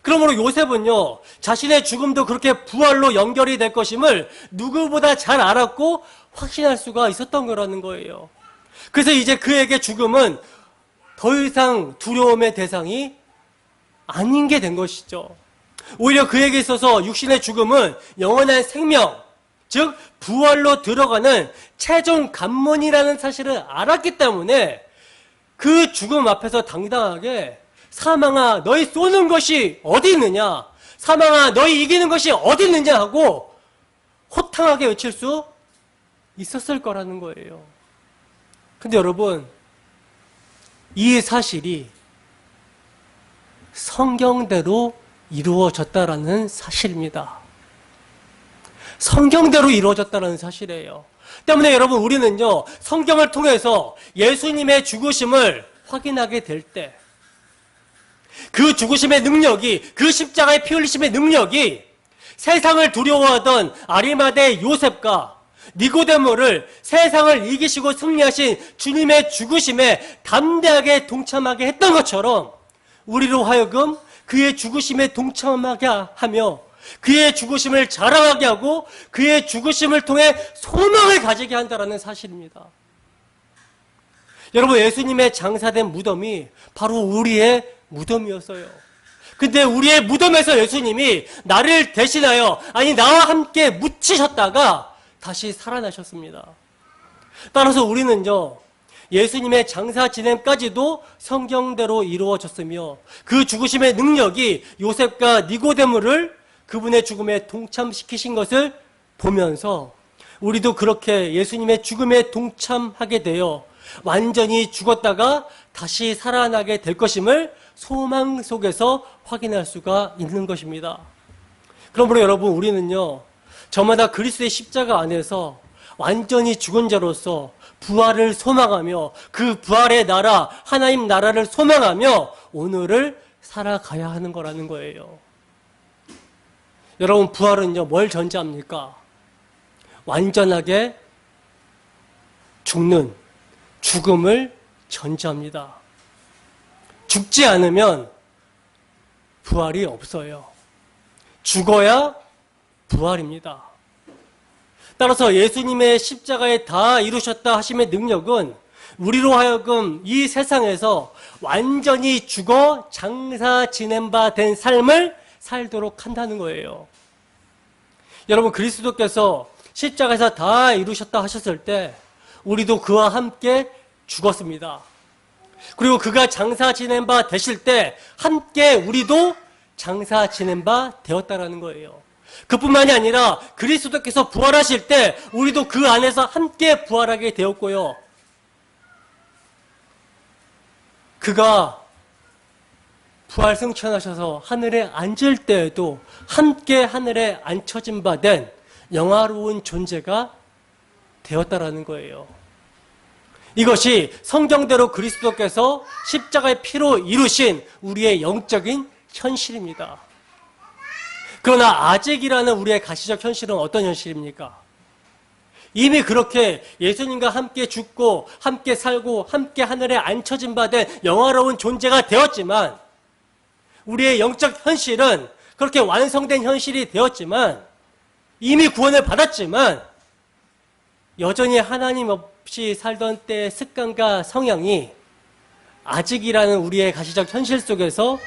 그러므로 요셉은요 자신의 죽음도 그렇게 부활로 연결이 될 것임을 누구보다 잘 알았고 확신할 수가 있었던 거라는 거예요. 그래서 이제 그에게 죽음은 더 이상 두려움의 대상이 아닌 게 된 것이죠. 오히려 그에게 있어서 육신의 죽음은 영원한 생명, 즉 부활로 들어가는 최종 관문이라는 사실을 알았기 때문에 그 죽음 앞에서 당당하게 사망아 너희 쏘는 것이 어디 있느냐, 사망아 너희 이기는 것이 어디 있느냐 하고 호탕하게 외칠 수 있었을 거라는 거예요. 근데 여러분 이 사실이 성경대로 이루어졌다라는 사실입니다. 성경대로 이루어졌다는 사실이에요. 때문에 여러분 우리는요 성경을 통해서 예수님의 죽으심을 확인하게 될 때 그 죽으심의 능력이, 그 십자가의 피 흘리심의 능력이 세상을 두려워하던 아리마대 요셉과 니고데모를 세상을 이기시고 승리하신 주님의 죽으심에 담대하게 동참하게 했던 것처럼 우리로 하여금 그의 죽으심에 동참하게 하며 그의 죽으심을 자랑하게 하고 그의 죽으심을 통해 소망을 가지게 한다는 사실입니다. 여러분 예수님의 장사된 무덤이 바로 우리의 무덤이었어요. 근데 우리의 무덤에서 예수님이 나를 대신하여, 아니 나와 함께 묻히셨다가 다시 살아나셨습니다. 따라서 우리는요 예수님의 장사 지냄까지도 성경대로 이루어졌으며 그 죽으심의 능력이 요셉과 니고데모를 그분의 죽음에 동참시키신 것을 보면서 우리도 그렇게 예수님의 죽음에 동참하게 되어 완전히 죽었다가 다시 살아나게 될 것임을 소망 속에서 확인할 수가 있는 것입니다. 그러므로 여러분, 우리는요, 저마다 그리스도의 십자가 안에서 완전히 죽은 자로서 부활을 소망하며 그 부활의 나라, 하나님 나라를 소망하며 오늘을 살아가야 하는 거라는 거예요. 여러분, 부활은요, 뭘 전제합니까? 완전하게 죽는, 죽음을 전제합니다. 죽지 않으면 부활이 없어요. 죽어야 부활입니다. 따라서 예수님의 십자가에 다 이루셨다 하심의 능력은 우리로 하여금 이 세상에서 완전히 죽어 장사 지낸 바 된 삶을 살도록 한다는 거예요. 여러분, 그리스도께서 십자가에서 다 이루셨다 하셨을 때 우리도 그와 함께 죽었습니다. 그리고 그가 장사 지낸 바 되실 때 함께 우리도 장사 지낸 바 되었다라는 거예요. 그뿐만이 아니라 그리스도께서 부활하실 때 우리도 그 안에서 함께 부활하게 되었고요. 그가 부활 승천하셔서 하늘에 앉을 때에도 함께 하늘에 앉혀진 바 된 영화로운 존재가 되었다라는 거예요. 이것이 성경대로 그리스도께서 십자가의 피로 이루신 우리의 영적인 현실입니다. 그러나 아직이라는 우리의 가시적 현실은 어떤 현실입니까? 이미 그렇게 예수님과 함께 죽고 함께 살고 함께 하늘에 앉혀진 바 된 영화로운 존재가 되었지만 우리의 영적 현실은 그렇게 완성된 현실이 되었지만 이미 구원을 받았지만 여전히 하나님 없이 살던 때의 습관과 성향이 아직이라는 우리의 가시적 현실 속에서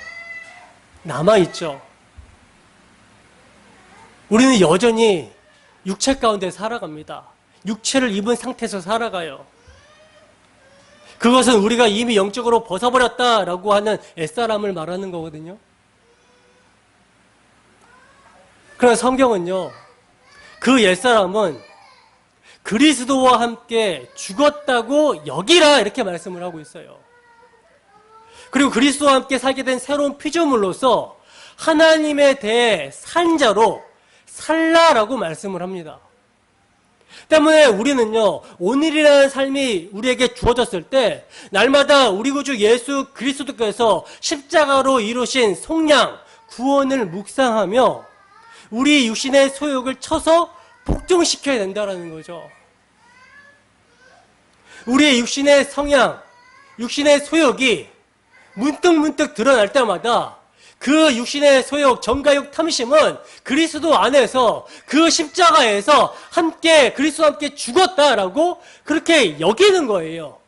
남아있죠. 우리는 여전히 육체 가운데 살아갑니다. 육체를 입은 상태에서 살아가요. 그것은 우리가 이미 영적으로 벗어버렸다라고 하는 옛사람을 말하는 거거든요. 그러나 성경은요, 그 옛사람은 그리스도와 함께 죽었다고 여기라 이렇게 말씀을 하고 있어요. 그리고 그리스도와 함께 살게 된 새로운 피조물로서 하나님에 대해 산 자로 살라라고 말씀을 합니다. 때문에 우리는요, 오늘이라는 삶이 우리에게 주어졌을 때 날마다 우리 구주 예수 그리스도께서 십자가로 이루신 속량, 구원을 묵상하며 우리 육신의 소욕을 쳐서 복종시켜야 된다는 거죠. 우리의 육신의 성향, 육신의 소욕이 문득문득 드러날 때마다 그 육신의 소욕, 정가욕, 탐심은 그리스도 안에서 그 십자가에서 함께 그리스도와 함께 죽었다라고 그렇게 여기는 거예요.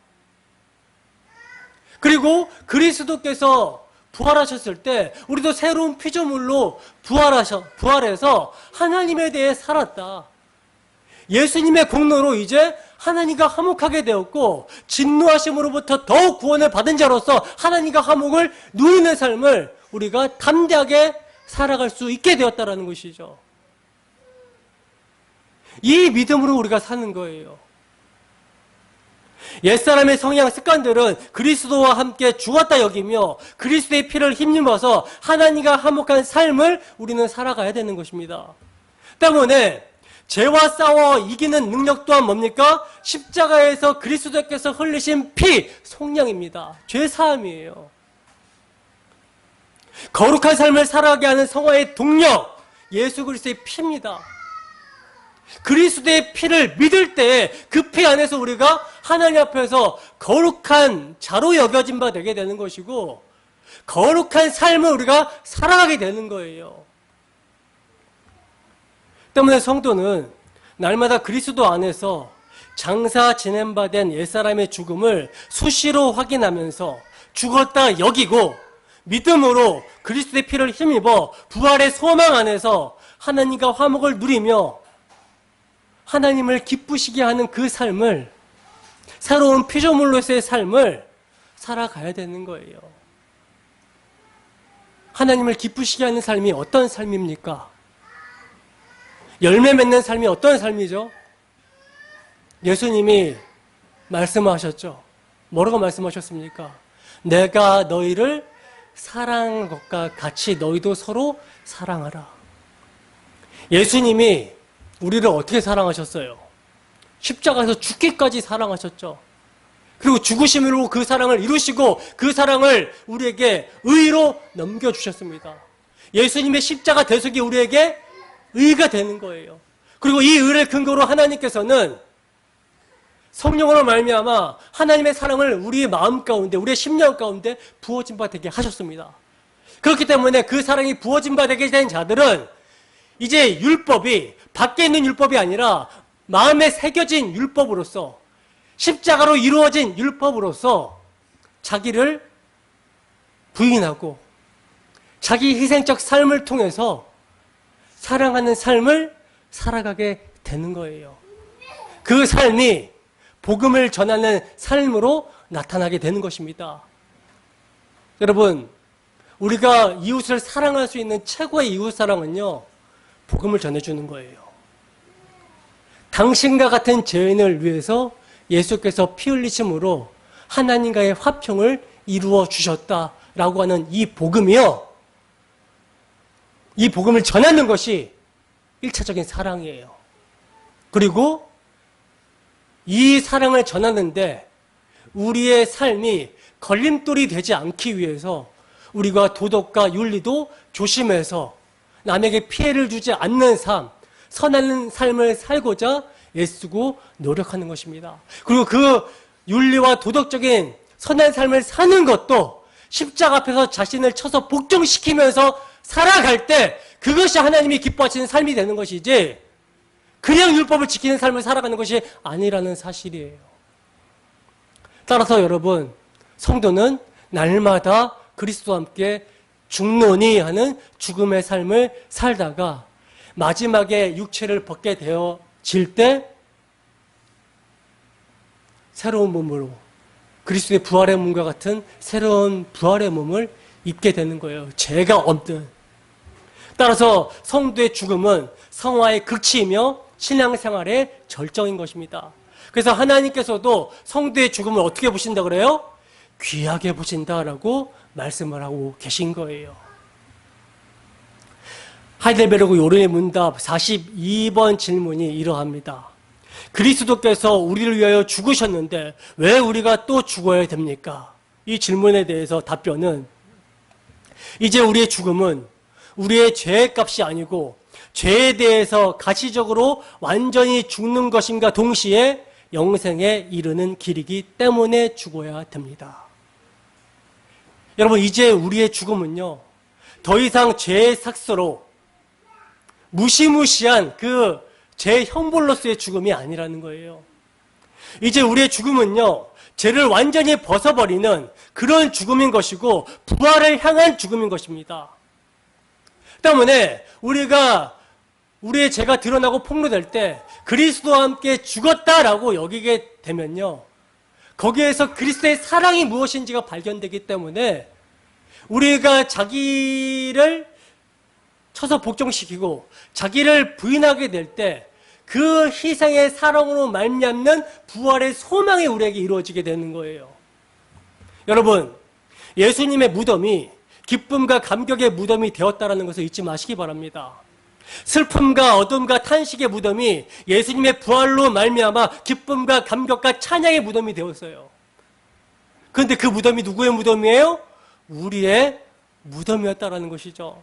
그리고 그리스도께서 부활하셨을 때 우리도 새로운 피조물로 부활해서 하나님에 대해 살았다. 예수님의 공로로 이제 하나님과 화목하게 되었고 진노하심으로부터 더욱 구원을 받은 자로서 하나님과 화목을 누리는 삶을 우리가 담대하게 살아갈 수 있게 되었다는 것이죠. 이 믿음으로 우리가 사는 거예요. 옛사람의 성향 습관들은 그리스도와 함께 죽었다 여기며 그리스도의 피를 힘입어서 하나님과 화목한 삶을 우리는 살아가야 되는 것입니다. 때문에 죄와 싸워 이기는 능력 또한 뭡니까? 십자가에서 그리스도께서 흘리신 피, 속량입니다. 죄사함이에요. 거룩한 삶을 살아가게 하는 성화의 동력, 예수 그리스도의 피입니다. 그리스도의 피를 믿을 때 그 피 안에서 우리가 하나님 앞에서 거룩한 자로 여겨진 바 되게 되는 것이고 거룩한 삶을 우리가 살아가게 되는 거예요. 때문에 성도는 날마다 그리스도 안에서 장사 지낸 바 된 옛사람의 죽음을 수시로 확인하면서 죽었다 여기고 믿음으로 그리스도의 피를 힘입어 부활의 소망 안에서 하나님과 화목을 누리며 하나님을 기쁘시게 하는 그 삶을 새로운 피조물로서의 삶을 살아가야 되는 거예요. 하나님을 기쁘시게 하는 삶이 어떤 삶입니까? 열매 맺는 삶이 어떤 삶이죠? 예수님이 말씀하셨죠. 뭐라고 말씀하셨습니까? 내가 너희를 사랑한 것과 같이 너희도 서로 사랑하라. 예수님이 우리를 어떻게 사랑하셨어요? 십자가에서 죽기까지 사랑하셨죠. 그리고 죽으심으로 그 사랑을 이루시고 그 사랑을 우리에게 의로 넘겨주셨습니다. 예수님의 십자가 대속이 우리에게 의가 되는 거예요. 그리고 이 의를 근거로 하나님께서는 성령으로 말미암아 하나님의 사랑을 우리의 마음 가운데, 우리의 심령 가운데 부어진 바 되게 하셨습니다. 그렇기 때문에 그 사랑이 부어진 바 되게 된 자들은 이제 율법이 밖에 있는 율법이 아니라 마음에 새겨진 율법으로서, 십자가로 이루어진 율법으로서 자기를 부인하고 자기 희생적 삶을 통해서 사랑하는 삶을 살아가게 되는 거예요. 그 삶이 복음을 전하는 삶으로 나타나게 되는 것입니다. 여러분, 우리가 이웃을 사랑할 수 있는 최고의 이웃사랑은요, 복음을 전해주는 거예요. 당신과 같은 죄인을 위해서 예수께서 피 흘리심으로 하나님과의 화평을 이루어 주셨다라고 하는 이 복음이요, 이 복음을 전하는 것이 1차적인 사랑이에요. 그리고 이 사랑을 전하는데 우리의 삶이 걸림돌이 되지 않기 위해서 우리가 도덕과 윤리도 조심해서 남에게 피해를 주지 않는 삶, 선한 삶을 살고자 애쓰고 노력하는 것입니다. 그리고 그 윤리와 도덕적인 선한 삶을 사는 것도 십자가 앞에서 자신을 쳐서 복종시키면서 살아갈 때 그것이 하나님이 기뻐하시는 삶이 되는 것이지, 그냥 율법을 지키는 삶을 살아가는 것이 아니라는 사실이에요. 따라서 여러분, 성도는 날마다 그리스도와 함께 죽노니 하는 죽음의 삶을 살다가 마지막에 육체를 벗게 되어질 때 새로운 몸으로, 그리스도의 부활의 몸과 같은 새로운 부활의 몸을 입게 되는 거예요. 죄가 없는. 따라서 성도의 죽음은 성화의 극치이며 신앙생활의 절정인 것입니다. 그래서 하나님께서도 성도의 죽음을 어떻게 보신다 그래요? 귀하게 보신다라고 말씀을 하고 계신 거예요. 하이델베르그 요른의 문답 42번 질문이 이러합니다. 그리스도께서 우리를 위하여 죽으셨는데 왜 우리가 또 죽어야 됩니까? 이 질문에 대해서 답변은, 이제 우리의 죽음은 우리의 죄의 값이 아니고 죄에 대해서 가시적으로 완전히 죽는 것임과 동시에 영생에 이르는 길이기 때문에 죽어야 됩니다. 여러분, 이제 우리의 죽음은요, 더 이상 죄의 삭스로 무시무시한 그 죄의 형벌로서의 죽음이 아니라는 거예요. 이제 우리의 죽음은요, 죄를 완전히 벗어버리는 그런 죽음인 것이고 부활을 향한 죽음인 것입니다. 때문에 우리의 죄가 드러나고 폭로될 때 그리스도와 함께 죽었다라고 여기게 되면요, 거기에서 그리스도의 사랑이 무엇인지가 발견되기 때문에 우리가 자기를 쳐서 복종시키고 자기를 부인하게 될 때 그 희생의 사랑으로 말미암는 부활의 소망이 우리에게 이루어지게 되는 거예요. 여러분, 예수님의 무덤이 기쁨과 감격의 무덤이 되었다는 것을 잊지 마시기 바랍니다. 슬픔과 어둠과 탄식의 무덤이 예수님의 부활로 말미암아 기쁨과 감격과 찬양의 무덤이 되었어요. 그런데 그 무덤이 누구의 무덤이에요? 우리의 무덤이었다는 것이죠.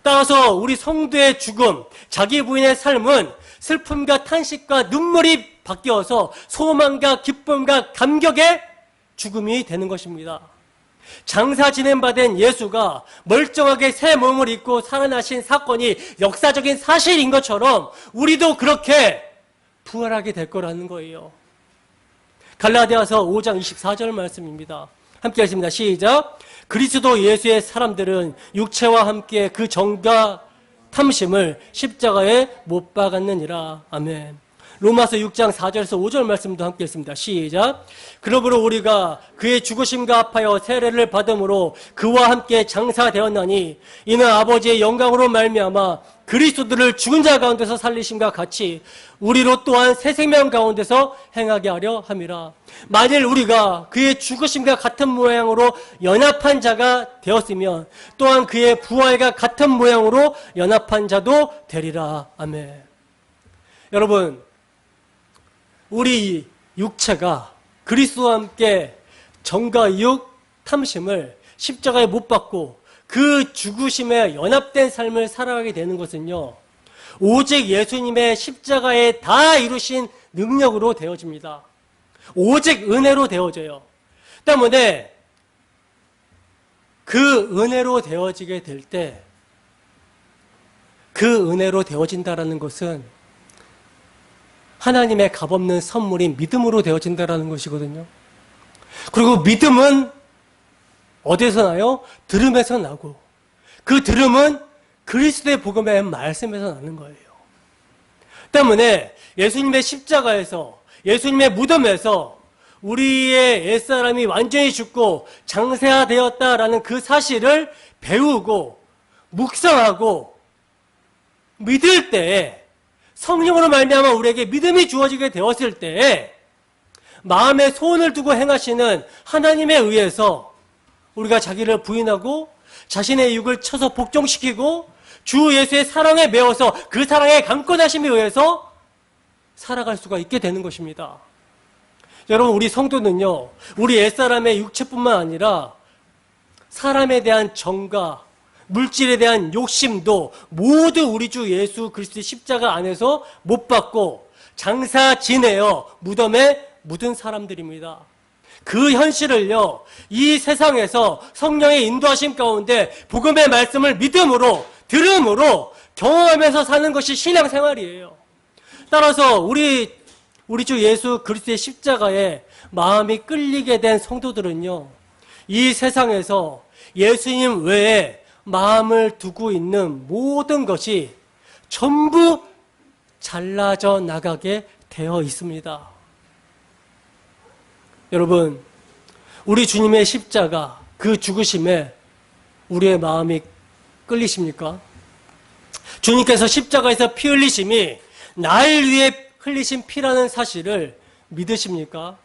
따라서 우리 성도의 죽음, 자기 부인의 삶은 슬픔과 탄식과 눈물이 바뀌어서 소망과 기쁨과 감격의 죽음이 되는 것입니다. 장사 지낸 바 된 예수가 멀쩡하게 새 몸을 입고 살아나신 사건이 역사적인 사실인 것처럼 우리도 그렇게 부활하게 될 거라는 거예요. 갈라디아서 5장 24절 말씀입니다. 함께 하십니다. 시작. 그리스도 예수의 사람들은 육체와 함께 그 정과 탐심을 십자가에 못 박았느니라. 아멘. 로마서 6장 4절에서 5절 말씀도 함께 했습니다. 시작. 그러므로 우리가 그의 죽으심과 합하여 세례를 받음으로 그와 함께 장사되었나니 이는 아버지의 영광으로 말미암아 그리스도를 죽은 자 가운데서 살리심과 같이 우리로 또한 새 생명 가운데서 행하게 하려 함이라. 만일 우리가 그의 죽으심과 같은 모양으로 연합한 자가 되었으면 또한 그의 부활과 같은 모양으로 연합한 자도 되리라. 아멘. 여러분, 우리 육체가 그리스도와 함께 정과 육 탐심을 십자가에 못 박고 그 죽으심에 연합된 삶을 살아가게 되는 것은요, 오직 예수님의 십자가에 다 이루신 능력으로 되어집니다. 오직 은혜로 되어져요. 때문에 그 은혜로 되어지게 될 때, 그 은혜로 되어진다라는 것은 하나님의 값없는 선물인 믿음으로 되어진다라는 것이거든요. 그리고 믿음은 어디서 나요? 들음에서 나고, 그 들음은 그리스도의 복음의 말씀에서 나는 거예요. 때문에 예수님의 십자가에서, 예수님의 무덤에서 우리의 옛사람이 완전히 죽고 장세화되었다라는 그 사실을 배우고 묵상하고 믿을 때에, 성령으로 말미암아 우리에게 믿음이 주어지게 되었을 때에 마음에 소원을 두고 행하시는 하나님에 의해서 우리가 자기를 부인하고 자신의 육을 쳐서 복종시키고 주 예수의 사랑에 매어서 그 사랑의 강권하심에 의해서 살아갈 수가 있게 되는 것입니다. 여러분, 우리 성도는요, 우리 옛사람의 육체뿐만 아니라 사람에 대한 정과 물질에 대한 욕심도 모두 우리 주 예수 그리스도의 십자가 안에서 못 받고 장사 지내어 무덤에 묻은 사람들입니다. 그 현실을요, 이 세상에서 성령의 인도하심 가운데 복음의 말씀을 믿음으로, 들음으로 경험하면서 사는 것이 신앙생활이에요. 따라서 우리 주 예수 그리스도의 십자가에 마음이 끌리게 된 성도들은요, 이 세상에서 예수님 외에 마음을 두고 있는 모든 것이 전부 잘라져 나가게 되어 있습니다. 여러분, 우리 주님의 십자가, 그 죽으심에 우리의 마음이 끌리십니까? 주님께서 십자가에서 피 흘리심이 나를 위해 흘리신 피라는 사실을 믿으십니까?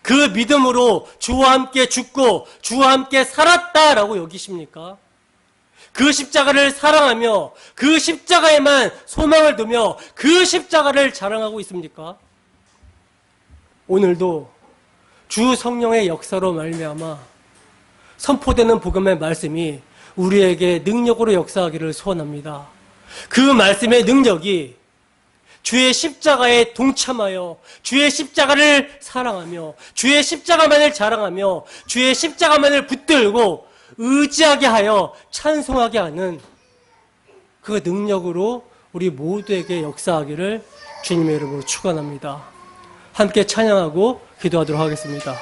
그 믿음으로 주와 함께 죽고 주와 함께 살았다라고 여기십니까? 그 십자가를 사랑하며 그 십자가에만 소망을 두며 그 십자가를 자랑하고 있습니까? 오늘도 주 성령의 역사로 말미암아 선포되는 복음의 말씀이 우리에게 능력으로 역사하기를 소원합니다. 그 말씀의 능력이 주의 십자가에 동참하여 주의 십자가를 사랑하며 주의 십자가만을 자랑하며 주의 십자가만을 붙들고 의지하게 하여 찬송하게 하는 그 능력으로 우리 모두에게 역사하기를 주님의 이름으로 축원합니다. 함께 찬양하고 기도하도록 하겠습니다.